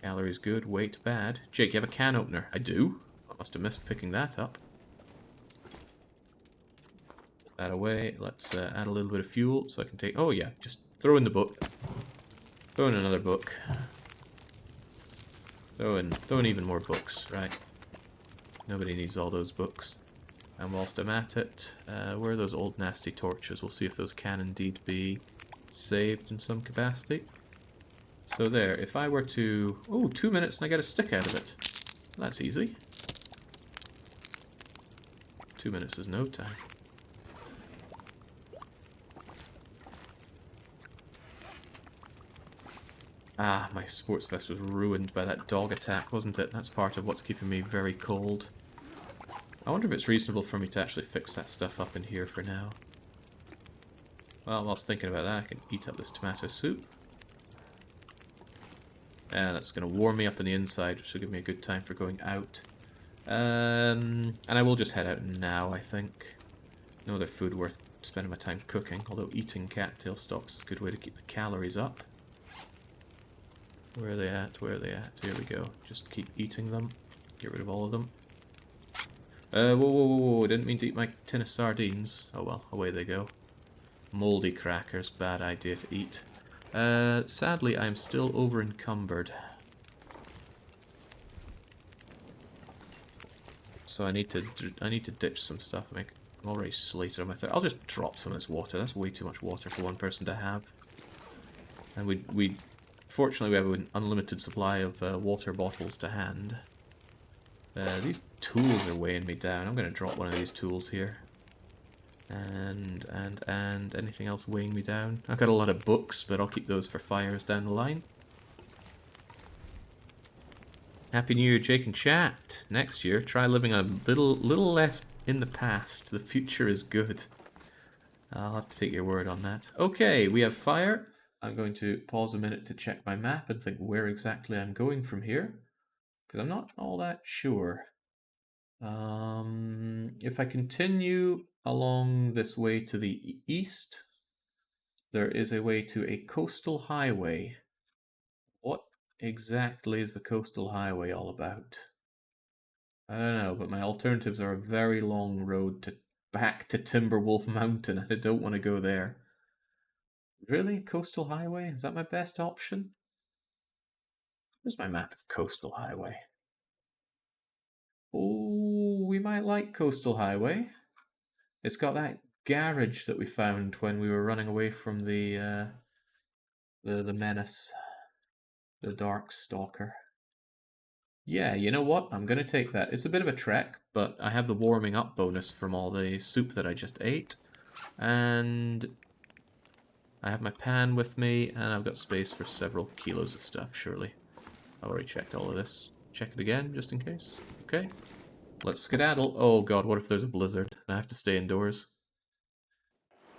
Calories good, weight bad. Jake, you have a can opener? I do. I must have missed picking that up. That away. Let's add a little bit of fuel so I can take... Oh yeah, just throw in the book. Throw in another book. Throw in even more books, right? Nobody needs all those books. And whilst I'm at it, where are those old nasty torches? We'll see if those can indeed be saved in some capacity. So there, if I were to... Oh, 2 minutes and I get a stick out of it. That's easy. 2 minutes is no time. Ah, my sports vest was ruined by that dog attack, wasn't it? That's part of what's keeping me very cold. I wonder if it's reasonable for me to actually fix that stuff up in here for now. Well, whilst thinking about that, I can eat up this tomato soup. And that's going to warm me up on the inside, which will give me a good time for going out. And I will just head out now, I think. No other food worth spending my time cooking, although eating cattail stalks is a good way to keep the calories up. Where are they at? Where are they at? Here we go. Just keep eating them. Get rid of all of them. Whoa, whoa, whoa, whoa. Didn't mean to eat my tin of sardines. Oh well, away they go. Moldy crackers. Bad idea to eat. Sadly, I'm still over encumbered. So I need to ditch some stuff. I'm already slated on my third. I'll just drop some of this water. That's way too much water for one person to have. And fortunately we have an unlimited supply of water bottles to hand. These tools are weighing me down. I'm going to drop one of these tools here. And anything else weighing me down? I've got a lot of books, but I'll keep those for fires down the line. Happy New Year, Jake and chat. Next year, try living a little less in the past. The future is good. I'll have to take your word on that. Okay, we have fire. I'm going to pause a minute to check my map and think where exactly I'm going from here, because I'm not all that sure. If I continue along this way to the east, there is a way to a coastal highway. What exactly is the coastal highway all about? I don't know, but my alternatives are a very long road back to Timberwolf Mountain, and I don't want to go there. Really? Coastal highway? Is that my best option? Where's my map of coastal highway? Oh, we might like coastal highway. It's got that garage that we found when we were running away from the menace, the Dark Stalker. Yeah, you know what? I'm going to take that. It's a bit of a trek, but I have the warming up bonus from all the soup that I just ate. And I have my pan with me, and I've got space for several kilos of stuff, surely. I've already checked all of this. Check it again, just in case. Okay. Let's skedaddle. Oh god, what if there's a blizzard and I have to stay indoors?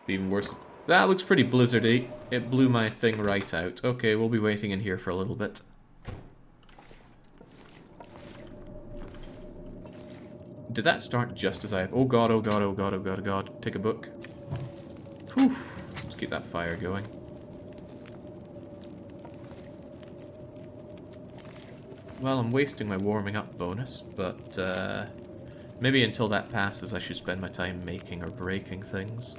Be even worse. That looks pretty blizzardy. It blew my thing right out. Okay, we'll be waiting in here for a little bit. Did that start just as I... Oh god, oh god, oh god, oh god, oh god. Take a book. Whew. Let's keep that fire going. Well, I'm wasting my warming up bonus, but maybe until that passes I should spend my time making or breaking things.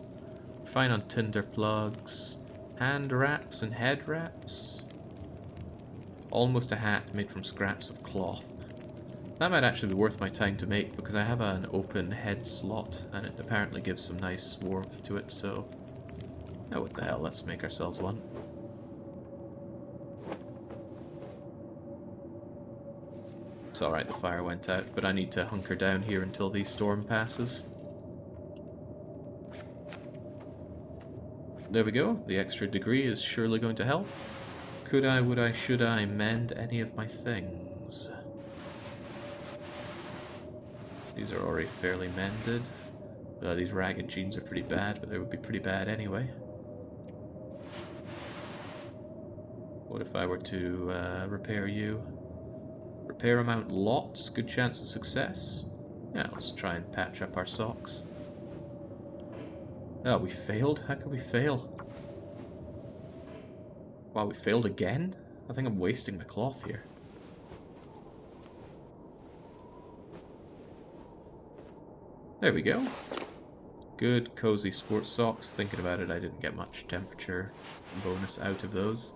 Fine on tinder plugs, hand wraps and head wraps. Almost a hat made from scraps of cloth. That might actually be worth my time to make because I have an open head slot and it apparently gives some nice warmth to it, so... Oh, what the hell, let's make ourselves one. It's alright, the fire went out, but I need to hunker down here until the storm passes. There we go, the extra degree is surely going to help. Could I, would I, should I mend any of my things? These are already fairly mended. These ragged jeans are pretty bad, but they would be pretty bad anyway. What if I were to repair you? Repair amount lots, good chance of success. Yeah, let's try and patch up our socks. Oh, we failed? How could we fail? Wow, we failed again? I think I'm wasting my cloth here. There we go. Good, cozy sports socks. Thinking about it, I didn't get much temperature bonus out of those.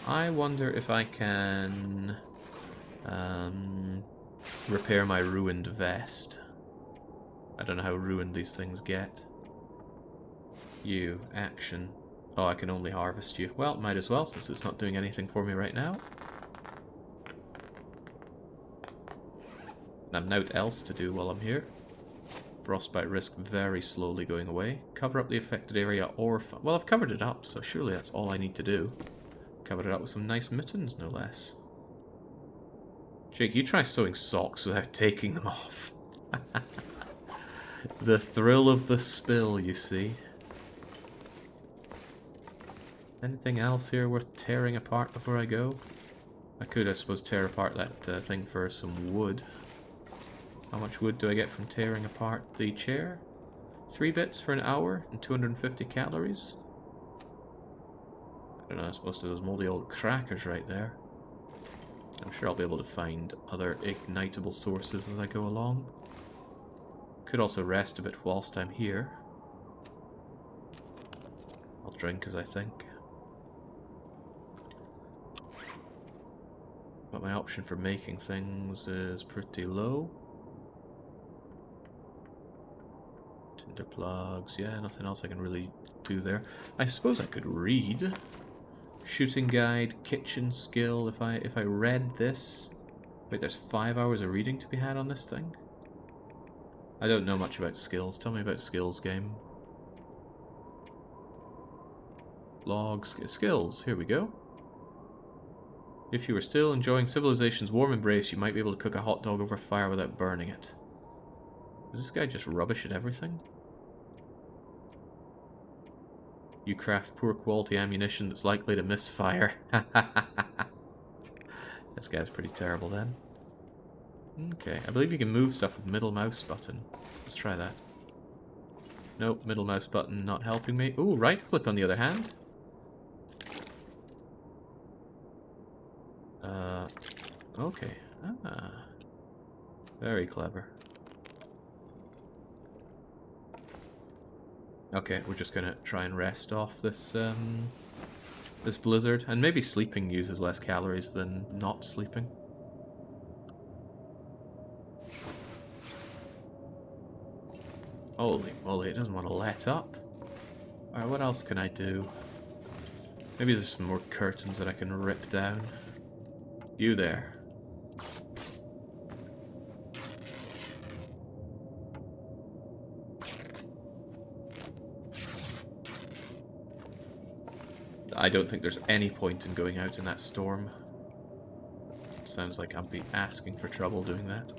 I wonder if I can repair my ruined vest. I don't know how ruined these things get. You, action. Oh, I can only harvest you. Well, might as well, since it's not doing anything for me right now. And I've naught else to do while I'm here. Frostbite risk very slowly going away. Cover up the affected area or... Well, I've covered it up, so surely that's all I need to do. Covered it up with some nice mittens, no less. Jake, you try sewing socks without taking them off. The thrill of the spill, you see. Anything else here worth tearing apart before I go? I could, I suppose, tear apart that thing for some wood. How much wood do I get from tearing apart the chair? 3 bits for an hour and 250 calories? I don't know, it's most of those moldy old crackers right there. I'm sure I'll be able to find other ignitable sources as I go along. Could also rest a bit whilst I'm here. I'll drink as I think. But my option for making things is pretty low. Tinder plugs, yeah, nothing else I can really do there. I suppose I could read. Shooting guide, kitchen skill, if I read this, Wait, there's 5 hours of reading to be had on this thing? I don't know much about skills. Tell me about skills, game. Logs, skills, here we go. If you were still enjoying civilization's warm embrace, you might be able to cook a hot dog over fire without burning it. Is this guy just rubbish at everything? You craft poor quality ammunition that's likely to misfire. This guy's pretty terrible then. Okay, I believe you can move stuff with middle mouse button. Let's try that. Nope, middle mouse button not helping me. Ooh, right click on the other hand. Okay. Ah. Very clever. Okay, we're just gonna try and rest off this, this blizzard. And maybe sleeping uses less calories than not sleeping. Holy moly, it doesn't want to let up. Alright, what else can I do? Maybe there's some more curtains that I can rip down. You there. I don't think there's any point in going out in that storm. Sounds like I'll be asking for trouble doing that.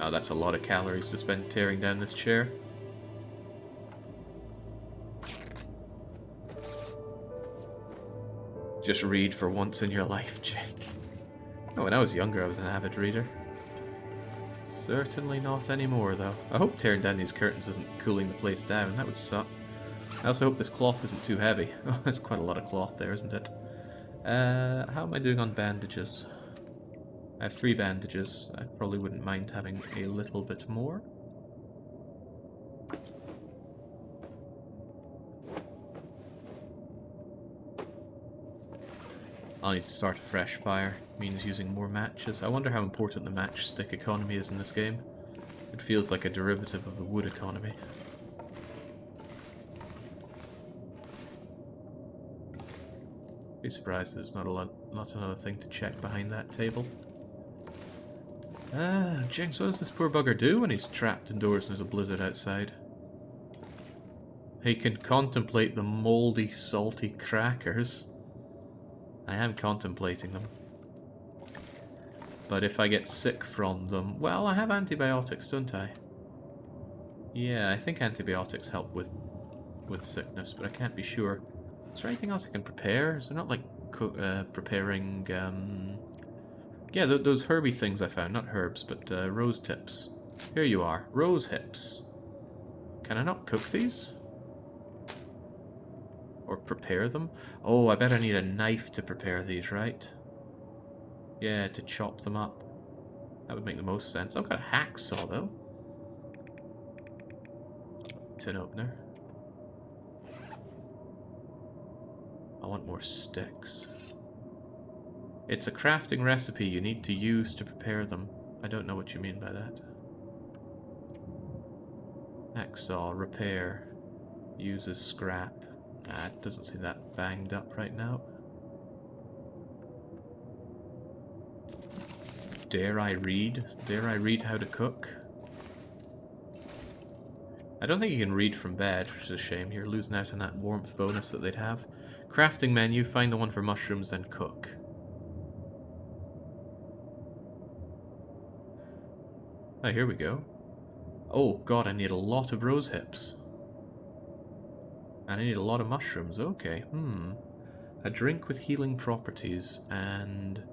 Oh, that's a lot of calories to spend tearing down this chair. Just read for once in your life, Jake. Oh, when I was younger, I was an avid reader. Certainly not anymore, though. I hope tearing down these curtains isn't cooling the place down. That would suck. I also hope this cloth isn't too heavy. Oh, there's quite a lot of cloth there, isn't it? How am I doing on bandages? I have 3 bandages. I probably wouldn't mind having a little bit more. I'll need to start a fresh fire. Means using more matches. I wonder how important the matchstick economy is in this game. It feels like a derivative of the wood economy. Be surprised there's not another thing to check behind that table. Ah, Jinx, what does this poor bugger do when he's trapped indoors and there's a blizzard outside? He can contemplate the mouldy, salty crackers. I am contemplating them. But if I get sick from them... Well, I have antibiotics, don't I? Yeah, I think antibiotics help with sickness, but I can't be sure. Is there anything else I can prepare? Is there not, like, preparing... Yeah, those herby things I found. Not herbs, but rose tips. Here you are. Rose hips. Can I not cook these? Or prepare them? Oh, I bet I need a knife to prepare these, right? Yeah, to chop them up. That would make the most sense. I've got a hacksaw, though. Tin opener. I want more sticks. It's a crafting recipe you need to use to prepare them. I don't know what you mean by that. Hacksaw, repair. Uses scrap. Ah, it doesn't seem that banged up right now. Dare I read? Dare I read how to cook? I don't think you can read from bed, which is a shame. You're losing out on that warmth bonus that they'd have. Crafting menu, find the one for mushrooms, then cook. Oh, here we go. Oh god, I need a lot of rose hips. And I need a lot of mushrooms. Okay, A drink with healing properties and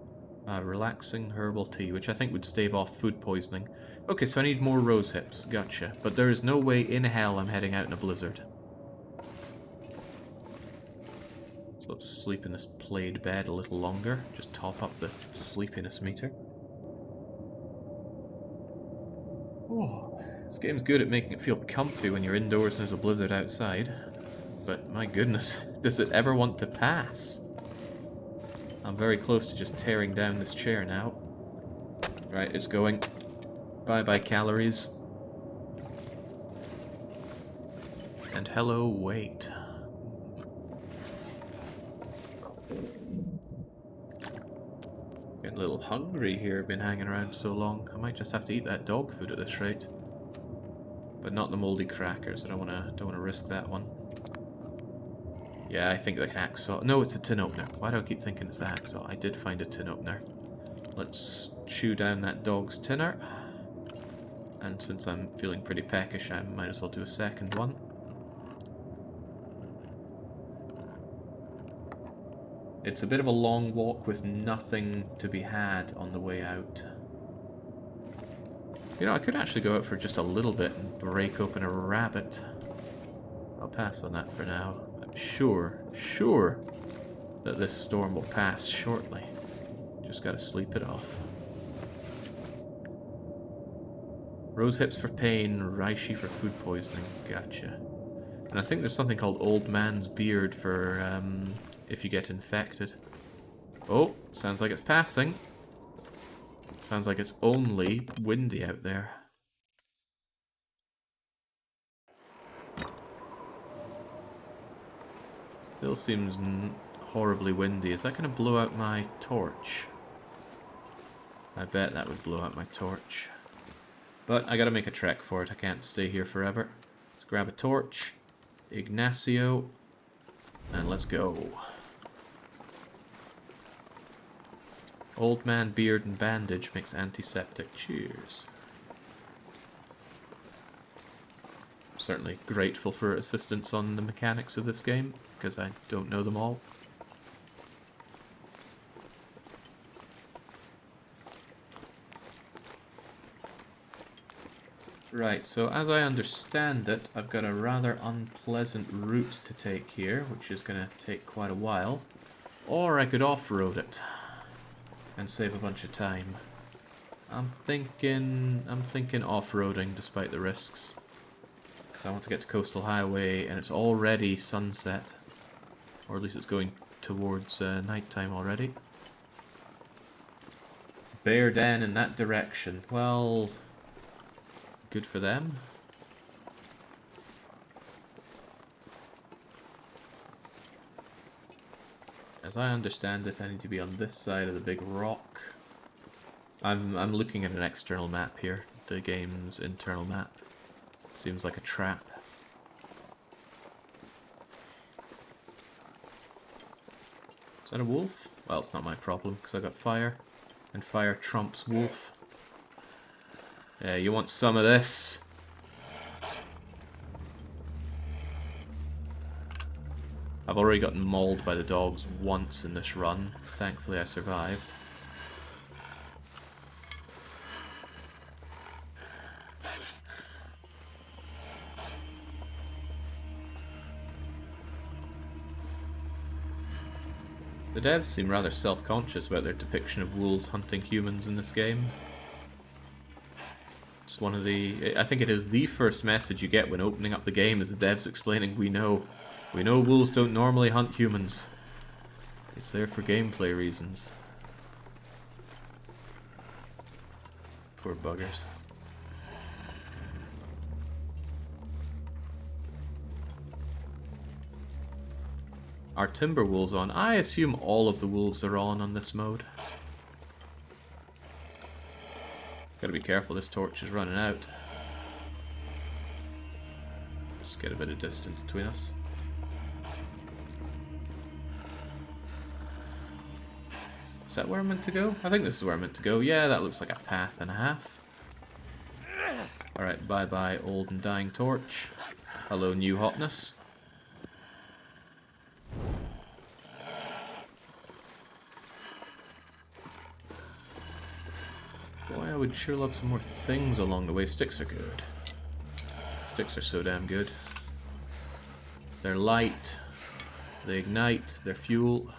relaxing herbal tea, which I think would stave off food poisoning. Okay, so I need more rose hips. Gotcha. But there is no way in hell I'm heading out in a blizzard. So let's sleep in this plaid bed a little longer. Just top up the sleepiness meter. Oh, this game's good at making it feel comfy when you're indoors and there's a blizzard outside. But my goodness, does it ever want to pass? I'm very close to just tearing down this chair now. Right, it's going. Bye-bye calories. And hello, weight. little hungry here, been hanging around so long. I might just have to eat that dog food at this rate. But not the moldy crackers. I don't wanna risk that one. Yeah, I think the hacksaw. No, it's a tin opener. Why do I keep thinking it's the hacksaw? I did find a tin opener. Let's chew down that dog's tinner. And since I'm feeling pretty peckish, I might as well do a second one. It's a bit of a long walk with nothing to be had on the way out. You know, I could actually go out for just a little bit and break open a rabbit. I'll pass on that for now. I'm sure that this storm will pass shortly. Just gotta sleep it off. Rose hips for pain, reishi for food poisoning. Gotcha. And I think there's something called Old Man's Beard for if you get infected. Oh, sounds like it's passing. Sounds like it's only windy out there. Still seems horribly windy. Is that going to blow out my torch? I bet that would blow out my torch. But I gotta make a trek for it. I can't stay here forever. Let's grab a torch. Ignacio. And let's go. Old man, beard, and bandage makes antiseptic. Cheers. I'm certainly grateful for assistance on the mechanics of this game, because I don't know them all. Right, so as I understand it, I've got a rather unpleasant route to take here, which is going to take quite a while. Or I could off-road it and save a bunch of time. I'm thinking off-roading despite the risks. Because I want to get to Coastal Highway and it's already sunset. Or at least it's going towards nighttime already. Bear Den in that direction. Well, good for them. As I understand it, I need to be on this side of the big rock. I'm looking at an external map here. The game's internal map. Seems like a trap. Is that a wolf? Well, it's not my problem, because I got fire. And fire trumps wolf. Yeah, you want some of this? I've already gotten mauled by the dogs once in this run. Thankfully I survived. The devs seem rather self-conscious about their depiction of wolves hunting humans in this game. It's one of the... I think it is the first message you get when opening up the game is the devs explaining, we know wolves don't normally hunt humans. It's there for gameplay reasons. Poor buggers. Are timber wolves on? I assume all of the wolves are on this mode. Gotta be careful, this torch is running out. Just get a bit of distance between us. Is that where I'm meant to go? I think this is where I'm meant to go. Yeah, that looks like a path and a half. Alright, bye-bye old and dying torch. Hello new hotness. Boy, I would sure love some more things along the way. Sticks are good. Sticks are so damn good. They're light. They ignite. They're fuel.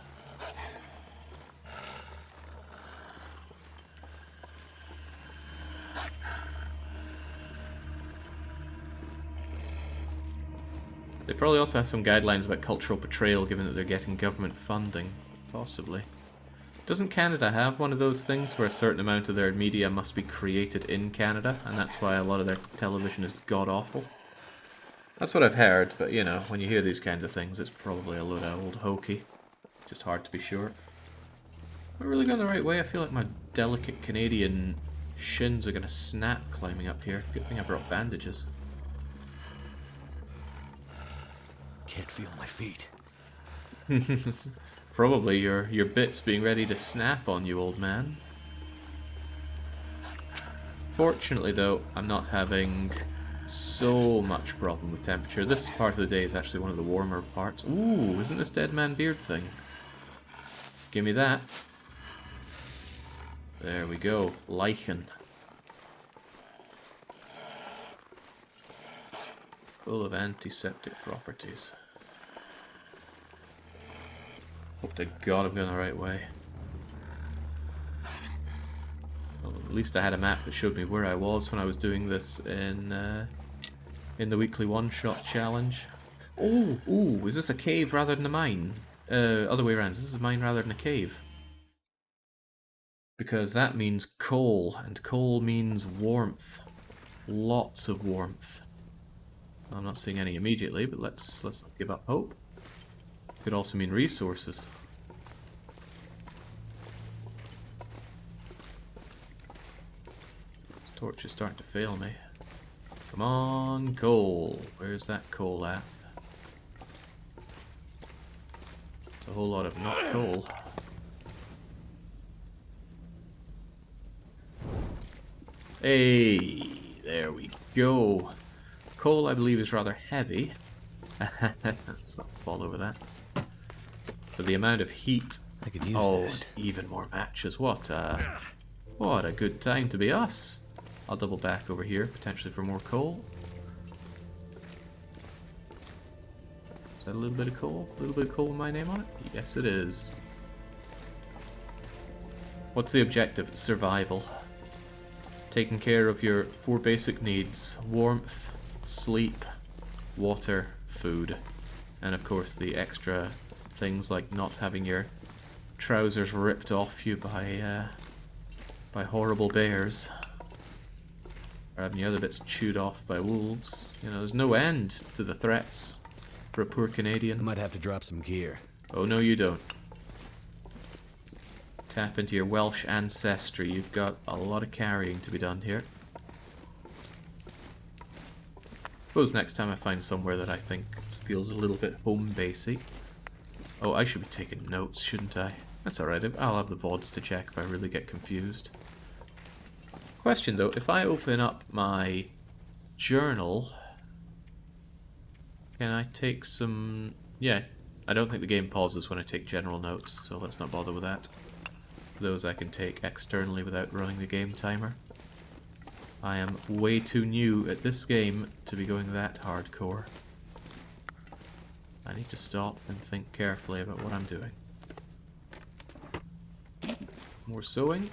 They probably also have some guidelines about cultural portrayal given that they're getting government funding. Possibly. Doesn't Canada have one of those things where a certain amount of their media must be created in Canada, and that's why a lot of their television is god-awful? That's what I've heard, but you know, when you hear these kinds of things, it's probably a load of old hokey. Just hard to be sure. Am I really going the right way? I feel like my delicate Canadian shins are gonna snap climbing up here. Good thing I brought bandages. Can't feel my feet. Probably your bits being ready to snap on you, old man. Fortunately, though, I'm not having so much problem with temperature. This part of the day is actually one of the warmer parts. Ooh, isn't this dead man beard thing? Give me that. There we go. Lichen. Full of antiseptic properties. Hope to God I'm going the right way. Well, at least I had a map that showed me where I was when I was doing this in the weekly one-shot challenge. Oh, ooh, is this a cave rather than a mine? Other way around. This is a mine rather than a cave. Because that means coal, and coal means warmth. Lots of warmth. I'm not seeing any immediately, but let's not give up hope. Could also mean resources. This torch is starting to fail me. Come on, coal. Where's that coal at? It's a whole lot of not coal. Hey, there we go. Coal, I believe, is rather heavy. Let's not fall over that. For the amount of heat. I could use this. Even more matches. What a good time to be us. I'll double back over here, potentially for more coal. Is that a little bit of coal? A little bit of coal with my name on it? Yes, it is. What's the objective? Survival. Taking care of your 4 basic needs. Warmth, sleep, water, food. And of course the extra things like not having your trousers ripped off you by horrible bears. Or having the other bits chewed off by wolves. You know, there's no end to the threats for a poor Canadian. I might have to drop some gear. Oh no you don't. Tap into your Welsh ancestry. You've got a lot of carrying to be done here. Suppose next time I find somewhere that I think feels a little bit home-basy. Oh, I should be taking notes, shouldn't I? That's alright, I'll have the VODs to check if I really get confused. Question though, if I open up my journal, can I take some... Yeah, I don't think the game pauses when I take general notes, so let's not bother with that. Those I can take externally without running the game timer. I am way too new at this game to be going that hardcore. I need to stop and think carefully about what I'm doing. More sewing.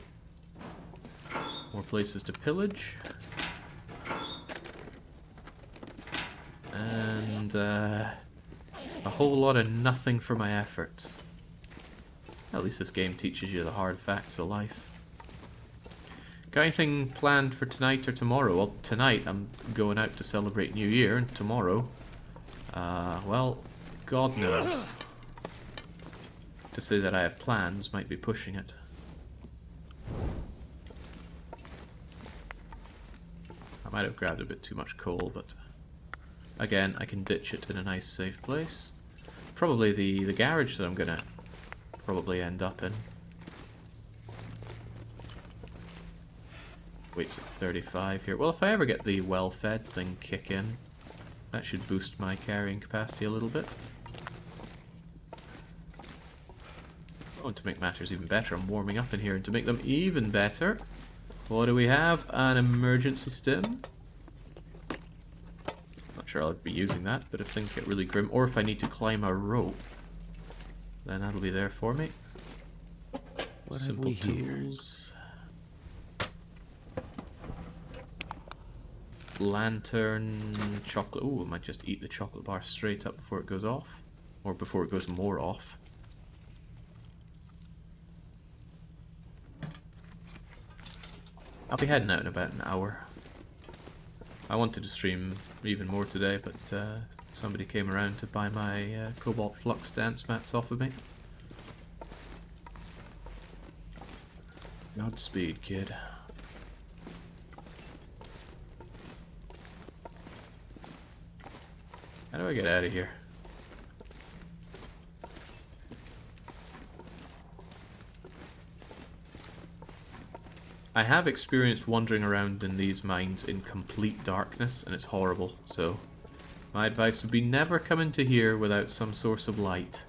More places to pillage. And a whole lot of nothing for my efforts. At least this game teaches you the hard facts of life. Got anything planned for tonight or tomorrow? Well, tonight I'm going out to celebrate New Year, and tomorrow, well, God knows. To say that I have plans might be pushing it. I might have grabbed a bit too much coal, but again, I can ditch it in a nice safe place. Probably the garage that I'm gonna probably end up in. Waits at 35 here. Well, if I ever get the well-fed thing kick in, that should boost my carrying capacity a little bit. Oh, and to make matters even better, I'm warming up in here, and to make them even better, what do we have? An emergency stim. Not sure I'll be using that, but if things get really grim, or if I need to climb a rope, then that'll be there for me. What Simple have we here? tools. Lantern, chocolate. Ooh, I might just eat the chocolate bar straight up before it goes off. Or before it goes more off. I'll be heading out in about an hour. I wanted to stream even more today, but somebody came around to buy my Cobalt Flux dance mats off of me. Godspeed, kid. How do I get out of here? I have experienced wandering around in these mines in complete darkness, and it's horrible, so my advice would be never come into here without some source of light.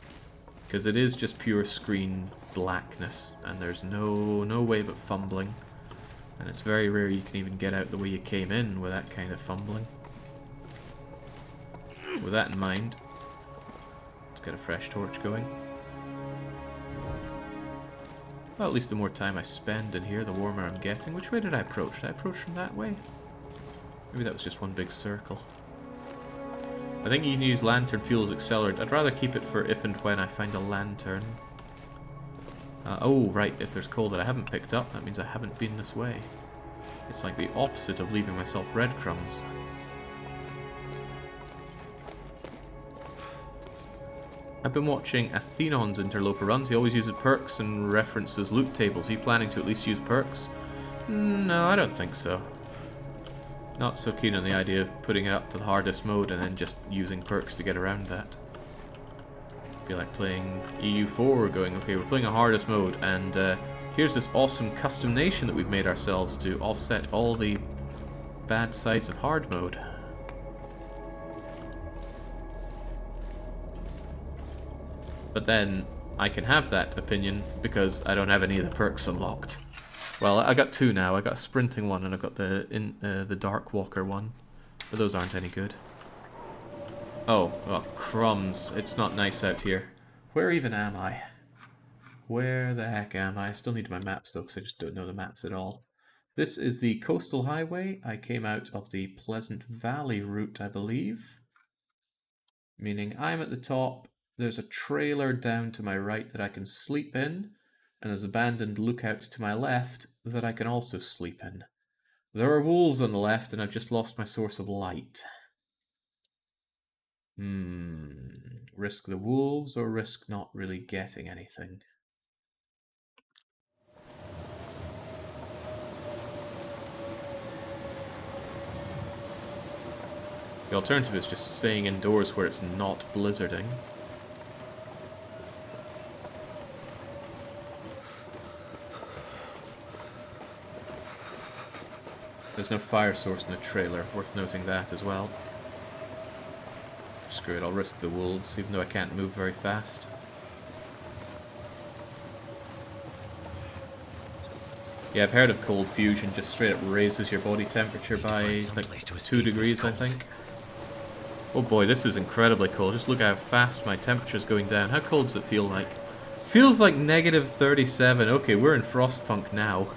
Because it is just pure screen blackness, and there's no way but fumbling. And it's very rare you can even get out the way you came in with that kind of fumbling. With that in mind, let's get a fresh torch going. Well, at least the more time I spend in here, the warmer I'm getting. Which way did I approach? Did I approach from that way? Maybe that was just one big circle. I think you can use lantern fuel as accelerant. I'd rather keep it for if and when I find a lantern. Oh, right, if there's coal that I haven't picked up, that means I haven't been this way. It's like the opposite of leaving myself breadcrumbs. I've been watching Athenon's Interloper runs. He always uses perks and references loot tables. Are you planning to at least use perks? No, I don't think so. Not so keen on the idea of putting it up to the hardest mode and then just using perks to get around that. Be like playing EU4, going, okay, we're playing a hardest mode, and here's this awesome custom nation that we've made ourselves to offset all the bad sides of hard mode. But then I can have that opinion because I don't have any of the perks unlocked. Well, I got two now. I got a sprinting one and I got the Dark Walker one, but those aren't any good. Oh, crumbs! It's not nice out here. Where even am I? Where the heck am I? I still need my maps though, because I just don't know the maps at all. This is the coastal highway. I came out of the Pleasant Valley route, I believe. Meaning I'm at the top. There's a trailer down to my right that I can sleep in, and there's an abandoned lookout to my left that I can also sleep in. There are wolves on the left, and I've just lost my source of light. Risk the wolves or risk not really getting anything? The alternative is just staying indoors where it's not blizzarding. There's no fire source in the trailer, worth noting that as well. Screw it, I'll risk the wolves, even though I can't move very fast. Yeah, I've heard of cold fusion, just straight up raises your body temperature by like 2 degrees, I think. Oh boy, this is incredibly cold. Just look how fast my temperature's going down. How cold does it feel like? Feels like negative 37. Okay, we're in Frostpunk now.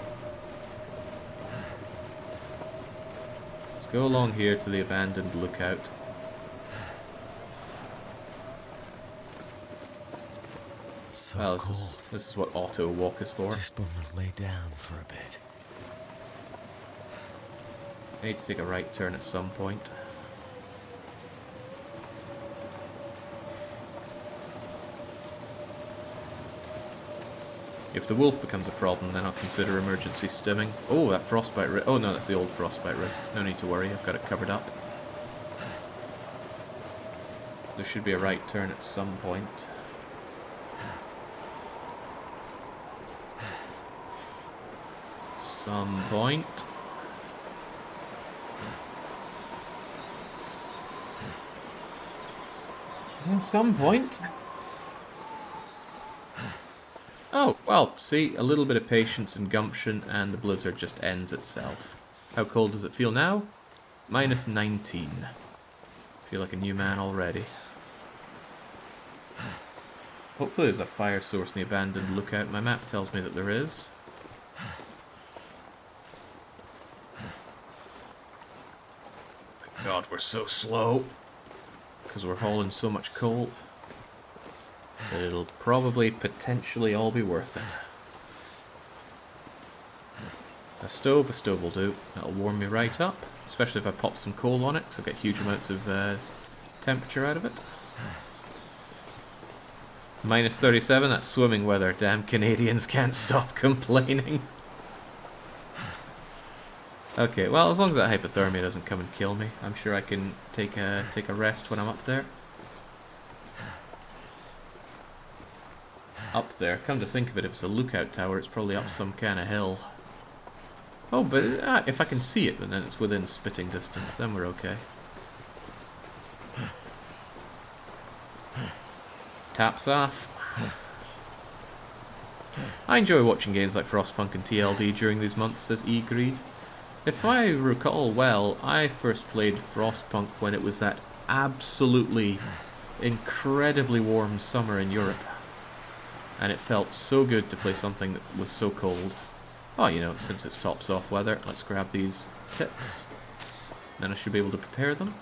Let's go along here to the abandoned lookout. So well, this is what auto walk is for. Just want to lay down for a bit. I need to take a right turn at some point. If the wolf becomes a problem, then I'll consider emergency stimming. Oh, that frostbite risk. Oh no, that's the old frostbite risk. No need to worry, I've got it covered up. There should be a right turn at some point. Some point. Some point. Oh, well, see, a little bit of patience and gumption and the blizzard just ends itself. How cold does it feel now? Minus 19. Feel like a new man already. Hopefully there's a fire source in the abandoned lookout. My map tells me that there is. My God, we're so slow. Because we're hauling so much coal. That it'll probably, potentially all be worth it. A stove will do. That'll warm me right up. Especially if I pop some coal on it, because I'll get huge amounts of temperature out of it. Minus 37, that's swimming weather. Damn Canadians can't stop complaining. Okay, well, as long as that hypothermia doesn't come and kill me, I'm sure I can take a rest when I'm up there. Up there, come to think of it, if it's a lookout tower, it's probably up some kind of hill. Oh, but if I can see it, and then it's within spitting distance, then we're okay. Taps off. I enjoy watching games like Frostpunk and TLD during these months, says eGreed. If I recall well, I first played Frostpunk when it was that absolutely incredibly warm summer in Europe. And it felt so good to play something that was so cold. Oh, you know, since it's tops off weather, let's grab these tips. Then I should be able to prepare them.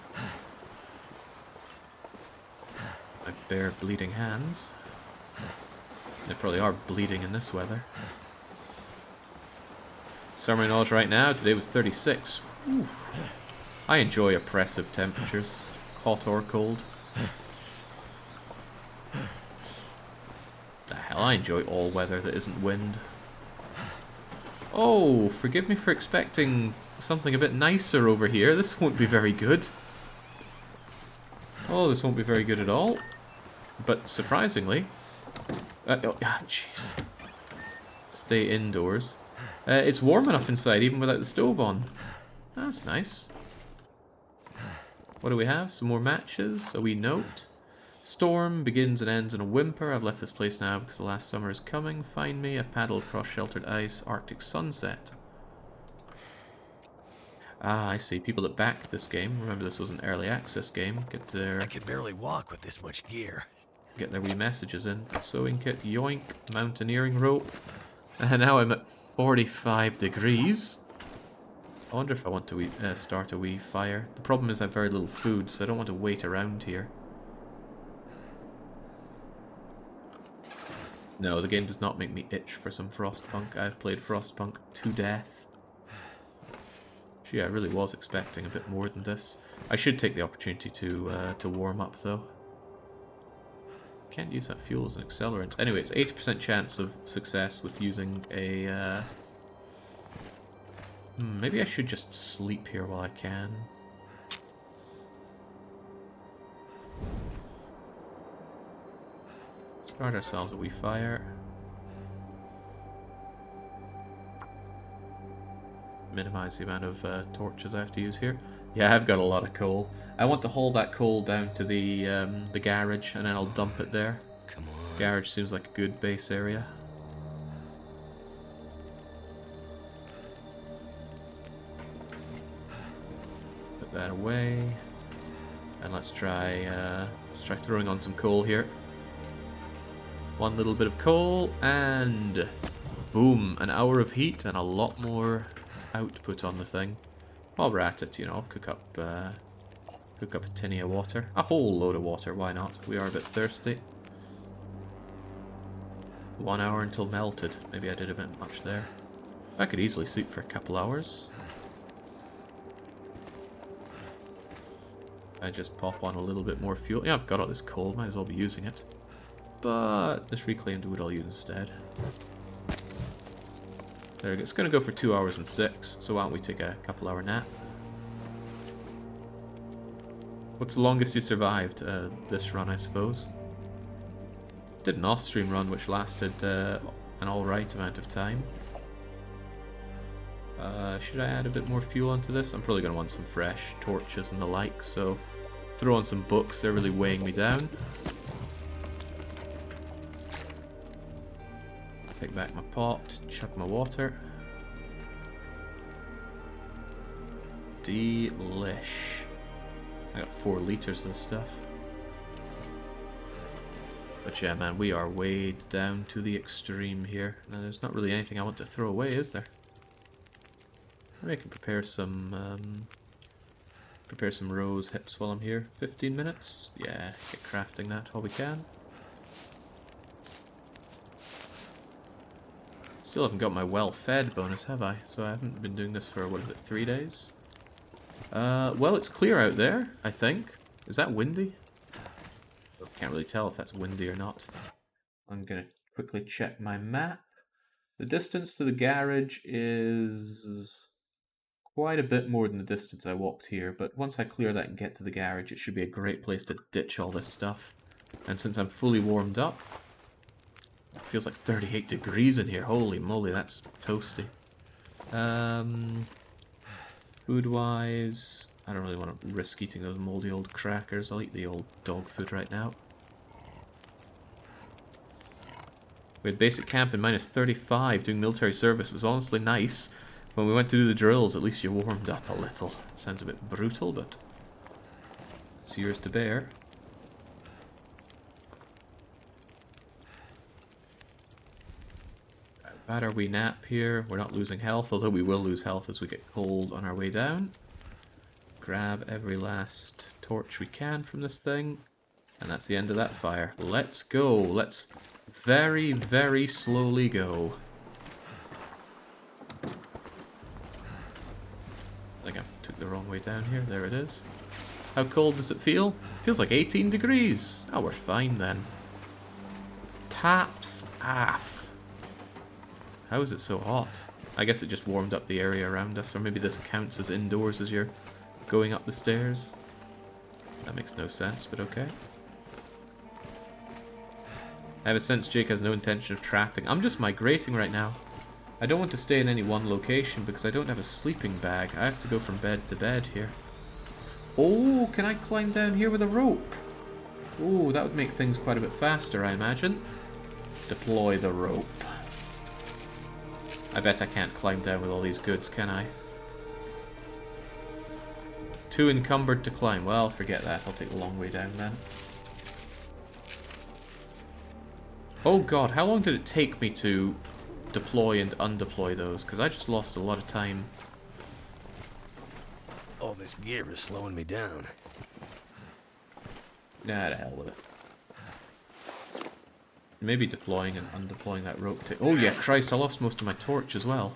My bare bleeding hands. They probably are bleeding in this weather. Summer in Oz right now, today was 36. Oof. I enjoy oppressive temperatures, hot or cold. The hell, I enjoy all weather that isn't wind. Oh, forgive me for expecting something a bit nicer over here. This won't be very good. Oh, this won't be very good at all. But surprisingly... jeez. Stay indoors. It's warm enough inside, even without the stove on. That's nice. What do we have? Some more matches. A wee note. Storm begins and ends in a whimper. I've left this place now because the last summer is coming. Find me. I've paddled across sheltered ice. Arctic sunset. Ah, I see. People that backed this game. Remember, this was an early access game. I could barely walk with this much gear. Get their wee messages in. Sewing kit, yoink. Mountaineering rope. And now I'm at 45 degrees. I wonder if I want to start a wee fire. The problem is I have very little food, so I don't want to wait around here. No, the game does not make me itch for some Frostpunk. I've played Frostpunk to death. Gee, I really was expecting a bit more than this. I should take the opportunity to warm up, though. Can't use that fuel as an accelerant. Anyway, it's 80% chance of success with using a... maybe I should just sleep here while I can. Start ourselves a wee fire. Minimize the amount of torches I have to use here. Yeah, I've got a lot of coal. I want to haul that coal down to the garage, and then I'll dump it there. Come on. Garage seems like a good base area. Put that away, and let's try throwing on some coal here. One little bit of coal, and boom, an hour of heat and a lot more output on the thing. While we're at it, you know, cook up a tinny of water. A whole load of water, why not? We are a bit thirsty. 1 hour until melted. Maybe I did a bit much there. I could easily sleep for a couple hours. I just pop on a little bit more fuel. Yeah, I've got all this coal, might as well be using it. But this reclaimed wood I'll use instead. There we go. It's going to go for 2 hours and 6, so why don't we take a couple hour nap? What's the longest you survived this run, I suppose? Did an off-stream run which lasted an alright amount of time. Should I add a bit more fuel onto this? I'm probably going to want some fresh torches and the like, so throw on some books, they're really weighing me down. Take back my pot, chuck my water. Delish. I got 4 liters of this stuff. But yeah, man, we are weighed down to the extreme here. Now, there's not really anything I want to throw away, is there? Maybe I can prepare some rose hips while I'm here. 15 minutes? Yeah, get crafting that while we can. Still haven't got my well-fed bonus, have I? So I haven't been doing this for, what is it, 3 days? Well, it's clear out there, I think. Is that windy? Can't really tell if that's windy or not. I'm gonna quickly check my map. The distance to the garage is quite a bit more than the distance I walked here, but once I clear that and get to the garage, it should be a great place to ditch all this stuff. And since I'm fully warmed up, it feels like 38 degrees in here. Holy moly, that's toasty. Food-wise, I don't really want to risk eating those moldy old crackers. I'll eat the old dog food right now. We had basic camp in -35. Doing military service was honestly nice. When we went to do the drills, at least you warmed up a little. Sounds a bit brutal, but it's yours to bear. Bad are we nap here? We're not losing health, although we will lose health as we get cold on our way down. Grab every last torch we can from this thing. And that's the end of that fire. Let's go. Let's very, very slowly go. I think I took the wrong way down here. There it is. How cold does it feel? Feels like 18 degrees. Oh, we're fine then. Taps off. How is it so hot? I guess it just warmed up the area around us, or maybe this counts as indoors as you're going up the stairs. That makes no sense, but okay. I have a sense Jake has no intention of trapping. I'm just migrating right now. I don't want to stay in any one location because I don't have a sleeping bag. I have to go from bed to bed here. Oh, can I climb down here with a rope? Oh, that would make things quite a bit faster, I imagine. Deploy the rope. I bet I can't climb down with all these goods, can I? Too encumbered to climb. Well, forget that. I'll take the long way down then. Oh god, how long did it take me to deploy and undeploy those? Because I just lost a lot of time. All this gear is slowing me down. Nah, to hell with it. Maybe deploying and undeploying that rope take... Oh yeah, Christ, I lost most of my torch as well.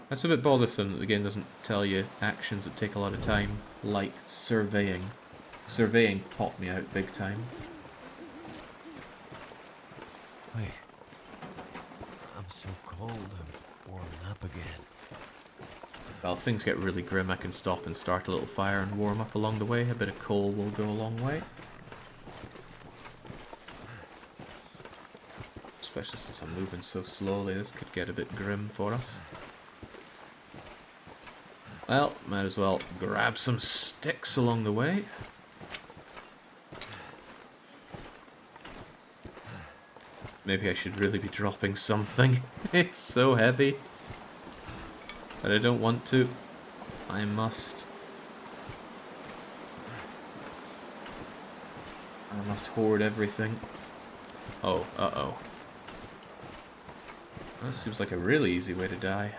That's a bit bothersome that the game doesn't tell you actions that take a lot of time, like surveying. Surveying popped me out big time. Wait. I'm so cold, I'm warming up again. Well, if things get really grim, I can stop and start a little fire and warm up along the way. A bit of coal will go a long way. Especially since I'm moving so slowly, this could get a bit grim for us. Well, might as well grab some sticks along the way. Maybe I should really be dropping something. It's so heavy. But I don't want to. I must. I must hoard everything. Oh, uh-oh. That seems like a really easy way to die.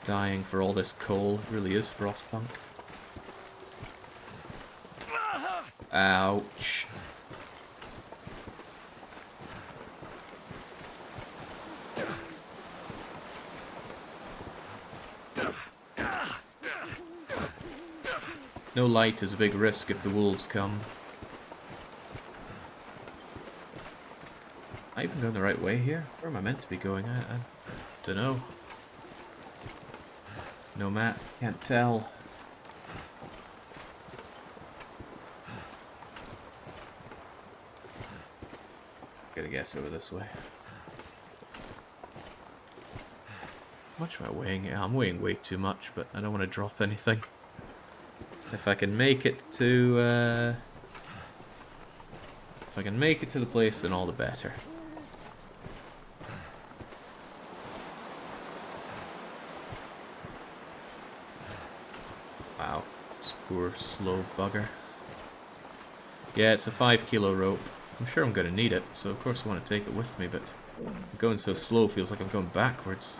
Dying for all this coal really is Frostpunk. Ouch. No light is a big risk if the wolves come. Am I even going the right way here? Where am I meant to be going? I don't know. No map, can't tell. Gotta guess over this way. How much am I weighing? Yeah, I'm weighing way too much, but I don't want to drop anything. If I can make it to, if I can make it to the place, then all the better. Wow, this poor slow bugger. Yeah, it's a 5 kilo rope. I'm sure I'm going to need it, so of course I want to take it with me, but going so slow feels like I'm going backwards.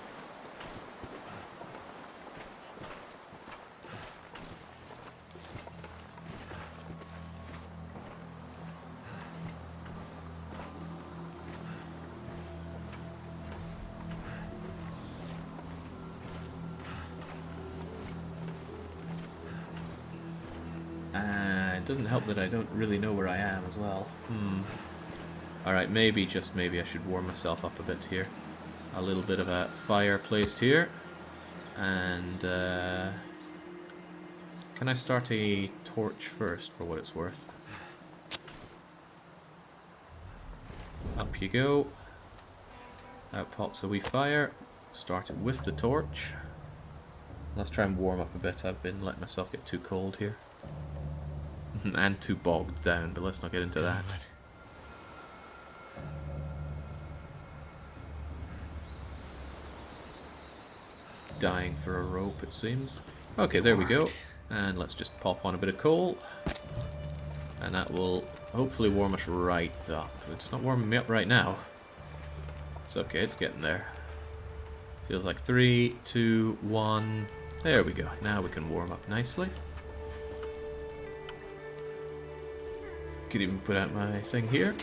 It doesn't help that I don't really know where I am as well. Alright, maybe, just maybe I should warm myself up a bit here. a little bit of a fire placed here. And can I start a torch first for what it's worth? Up you go. Out pops a wee fire. Start it with the torch. Let's try and warm up a bit. I've been letting myself get too cold here. And too bogged down, but let's not get into that. Dying for a rope, it seems. Okay, there we go. And let's just pop on a bit of coal. And that will hopefully warm us right up. It's not warming me up right now. It's okay, it's getting there. Feels like 3, 2, 1. There we go. Now we can warm up nicely. Could even put out my thing here.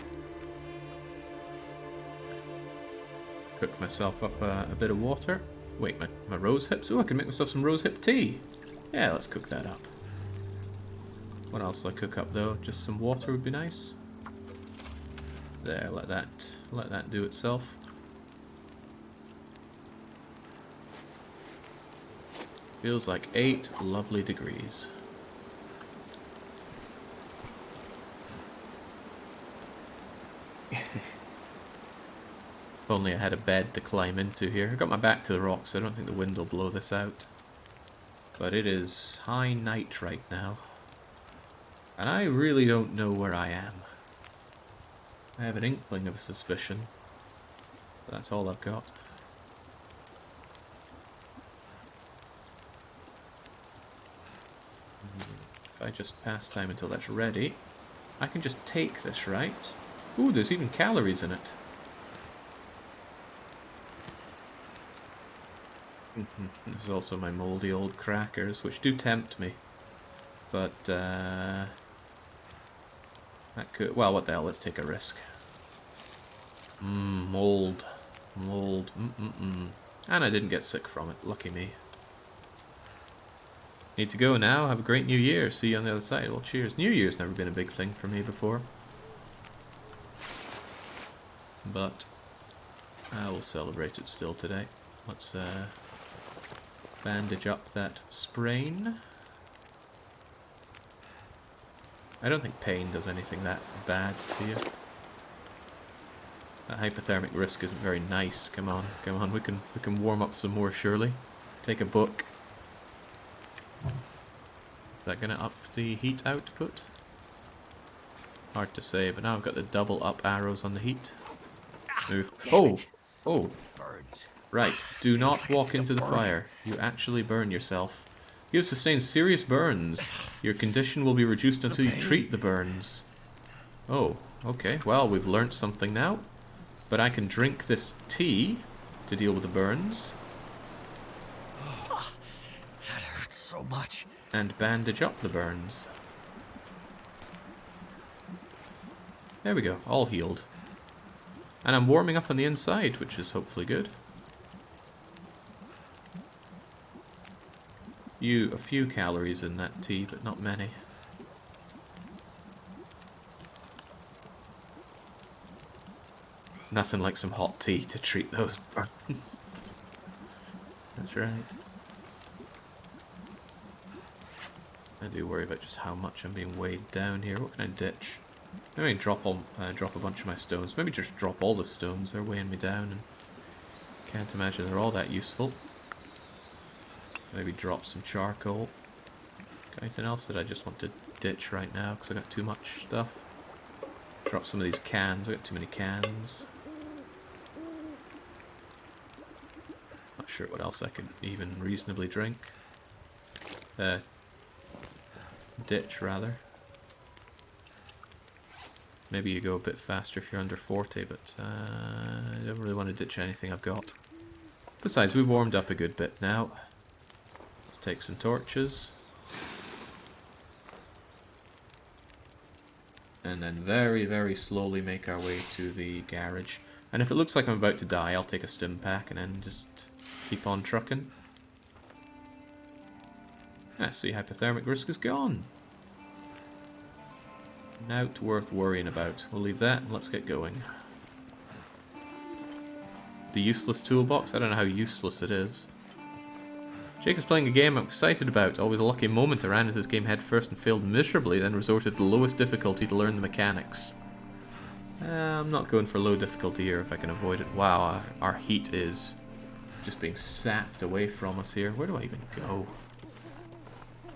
Cook myself up a bit of water. Wait, my rose hips? Oh, I can make myself some rose hip tea. Yeah, let's cook that up. What else will I cook up though? Just some water would be nice. There, let that do itself. Feels like 8 lovely degrees. If only I had a bed to climb into here. I got my back to the rocks, so I don't think the wind will blow this out. But it is high night right now. And I really don't know where I am. I have an inkling of a suspicion. But that's all I've got. If I just pass time until that's ready, I can just take this, right? Ooh, there's even calories in it. There's also my mouldy old crackers, which do tempt me. But, that could... Well, what the hell, let's take a risk. Mold. Mold. And I didn't get sick from it, lucky me. Need to go now, have a great new year, see you on the other side. Well, cheers. New Year's never been a big thing for me before. But, I will celebrate it still today. Let's, bandage up that sprain. I don't think pain does anything that bad to you. That hypothermic risk isn't very nice. Come on, come on. We can warm up some more surely. Take a book. Is that gonna up the heat output? Hard to say, but now I've got the double up arrows on the heat. Move. Oh! Oh! Birds. Right, do not walk into the fire. You actually burn yourself. You have sustained serious burns. Your condition will be reduced until you treat the burns. Oh, okay. Well, we've learnt something now. But I can drink this tea to deal with the burns. That hurts so much. And bandage up the burns. There we go, all healed. And I'm warming up on the inside, which is hopefully good. A few calories in that tea, but not many. Nothing like some hot tea to treat those burns. That's right. I do worry about just how much I'm being weighed down here. What can I ditch? Maybe drop a bunch of my stones. Maybe just drop all the stones. They're weighing me down, and can't imagine they're all that useful. Maybe drop some charcoal. Got anything else that I just want to ditch right now because I got too much stuff? Drop some of these cans. I got too many cans. Not sure what else I could even reasonably drink. Ditch rather. Maybe you go a bit faster if you're under 40, but I don't really want to ditch anything I've got. Besides, we've warmed up a good bit now. Let's take some torches. And then very, very slowly make our way to the garage. And if it looks like I'm about to die, I'll take a stim pack and then just keep on trucking. See, hypothermic risk is gone. Not worth worrying about. We'll leave that and let's get going. The useless toolbox? I don't know how useless it is. Jake is playing a game I'm excited about. Always a lucky moment. I ran into this game head first and failed miserably, then resorted to the lowest difficulty to learn the mechanics. I'm not going for low difficulty here if I can avoid it. Wow, our heat is just being sapped away from us here. Where do I even go?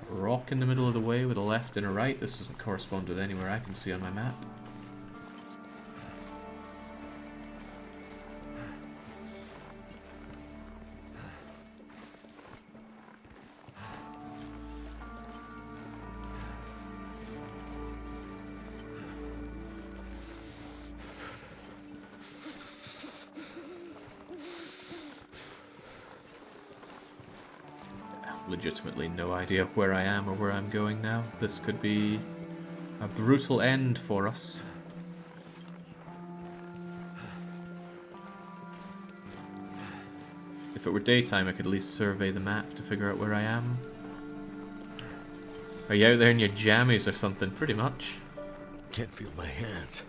Rock in the middle of the way with a left and a right. This doesn't correspond with anywhere I can see on my map. Legitimately no idea where I am or where I'm going now. This could be a brutal end for us. If it were daytime, I could at least survey the map to figure out where I am. Are you out there in your jammies or something? Pretty much. Can't feel my hands.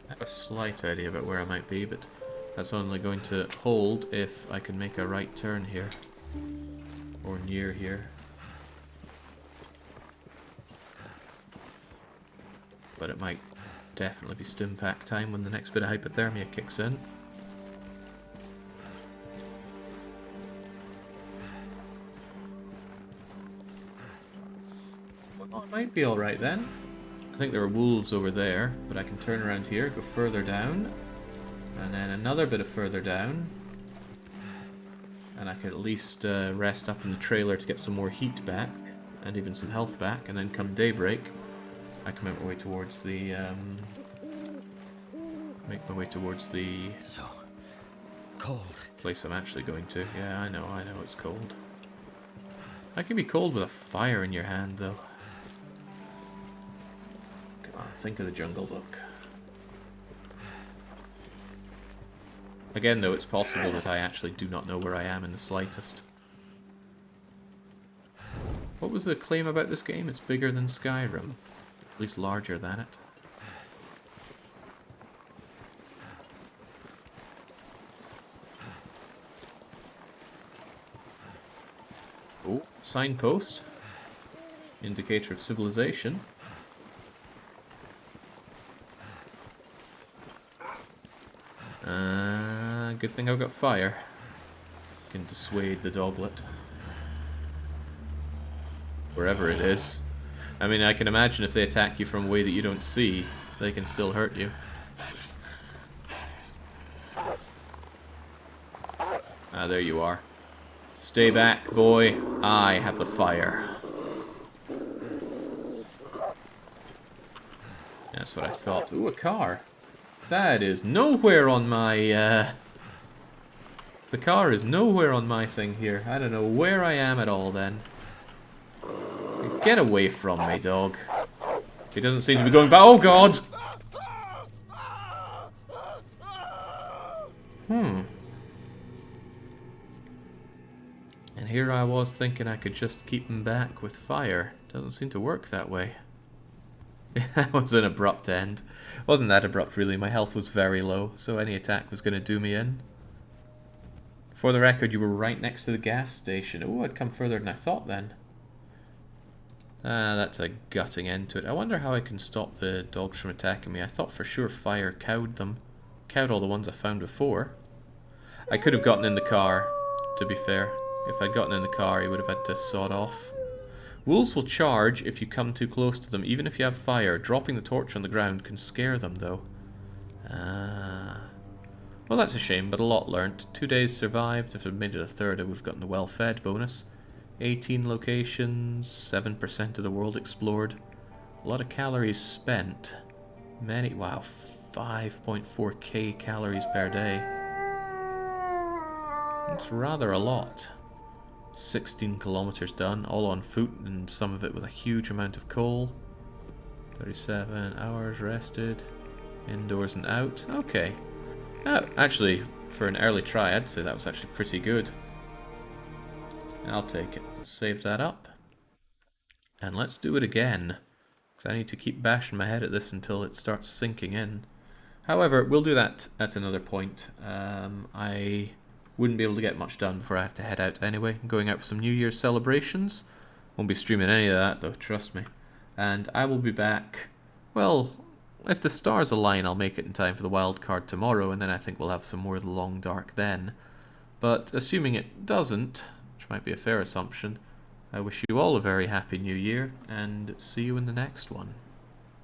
I have a slight idea about where I might be, but that's only going to hold if I can make a right turn here. Or near here. But it might definitely be stimpack time when the next bit of hypothermia kicks in. Well, it might be alright then. I think there are wolves over there, but I can turn around here, go further down, and then another bit of further down. And I can at least rest up in the trailer to get some more heat back, and even some health back, and then come daybreak, I can make my way towards the, So cold. place I'm actually going to. Yeah, I know it's cold. I can be cold with a fire in your hand, though. Come on, think of the Jungle Book. Again, though, it's possible that I actually do not know where I am in the slightest. What was the claim about this game? It's bigger than Skyrim. At least larger than it. Oh, signpost. Indicator of civilization. Good thing I've got fire. Can dissuade the doglet. Wherever it is. I mean, I can imagine if they attack you from a way that you don't see, they can still hurt you. Ah, there you are. Stay back, boy. I have the fire. That's what I thought. Ooh, a car. That is nowhere on my, The car is nowhere on my thing here. I don't know where I am at all, then. Get away from me, dog. He doesn't seem to be going back. Oh, God! And here I was thinking I could just keep him back with fire. Doesn't seem to work that way. That was an abrupt end. Wasn't that abrupt, really. My health was very low, so any attack was going to do me in. For the record, you were right next to the gas station. Oh, I'd come further than I thought then. Ah, that's a gutting end to it. I wonder how I can stop the dogs from attacking me. I thought for sure fire cowed them. Cowed all the ones I found before. I could have gotten in the car, to be fair. If I'd gotten in the car, he would have had to sod off. Wolves will charge if you come too close to them, even if you have fire. Dropping the torch on the ground can scare them, though. Ah. Well, that's a shame, but a lot learnt. 2 days survived. If I'd made it a third, I would have gotten the well-fed bonus. 18 locations, 7% of the world explored. A lot of calories spent. Many, wow, 5.4k calories per day. That's rather a lot. 16 kilometers done, all on foot, and some of it with a huge amount of coal. 37 hours rested. Indoors and out. Okay. Actually, for an early try, I'd say that was actually pretty good. I'll take it. Save that up. And let's do it again. Because because I need to keep bashing my head at this until it starts sinking in. However, we'll do that at another point. I wouldn't be able to get much done before I have to head out anyway. I'm going out for some New Year's celebrations. Won't be streaming any of that though, trust me. And I will be back, well, if the stars align, I'll make it in time for the wild card tomorrow, and then I think we'll have some more of the Long Dark then. But assuming it doesn't, which might be a fair assumption, I wish you all a very happy new year, and see you in the next one.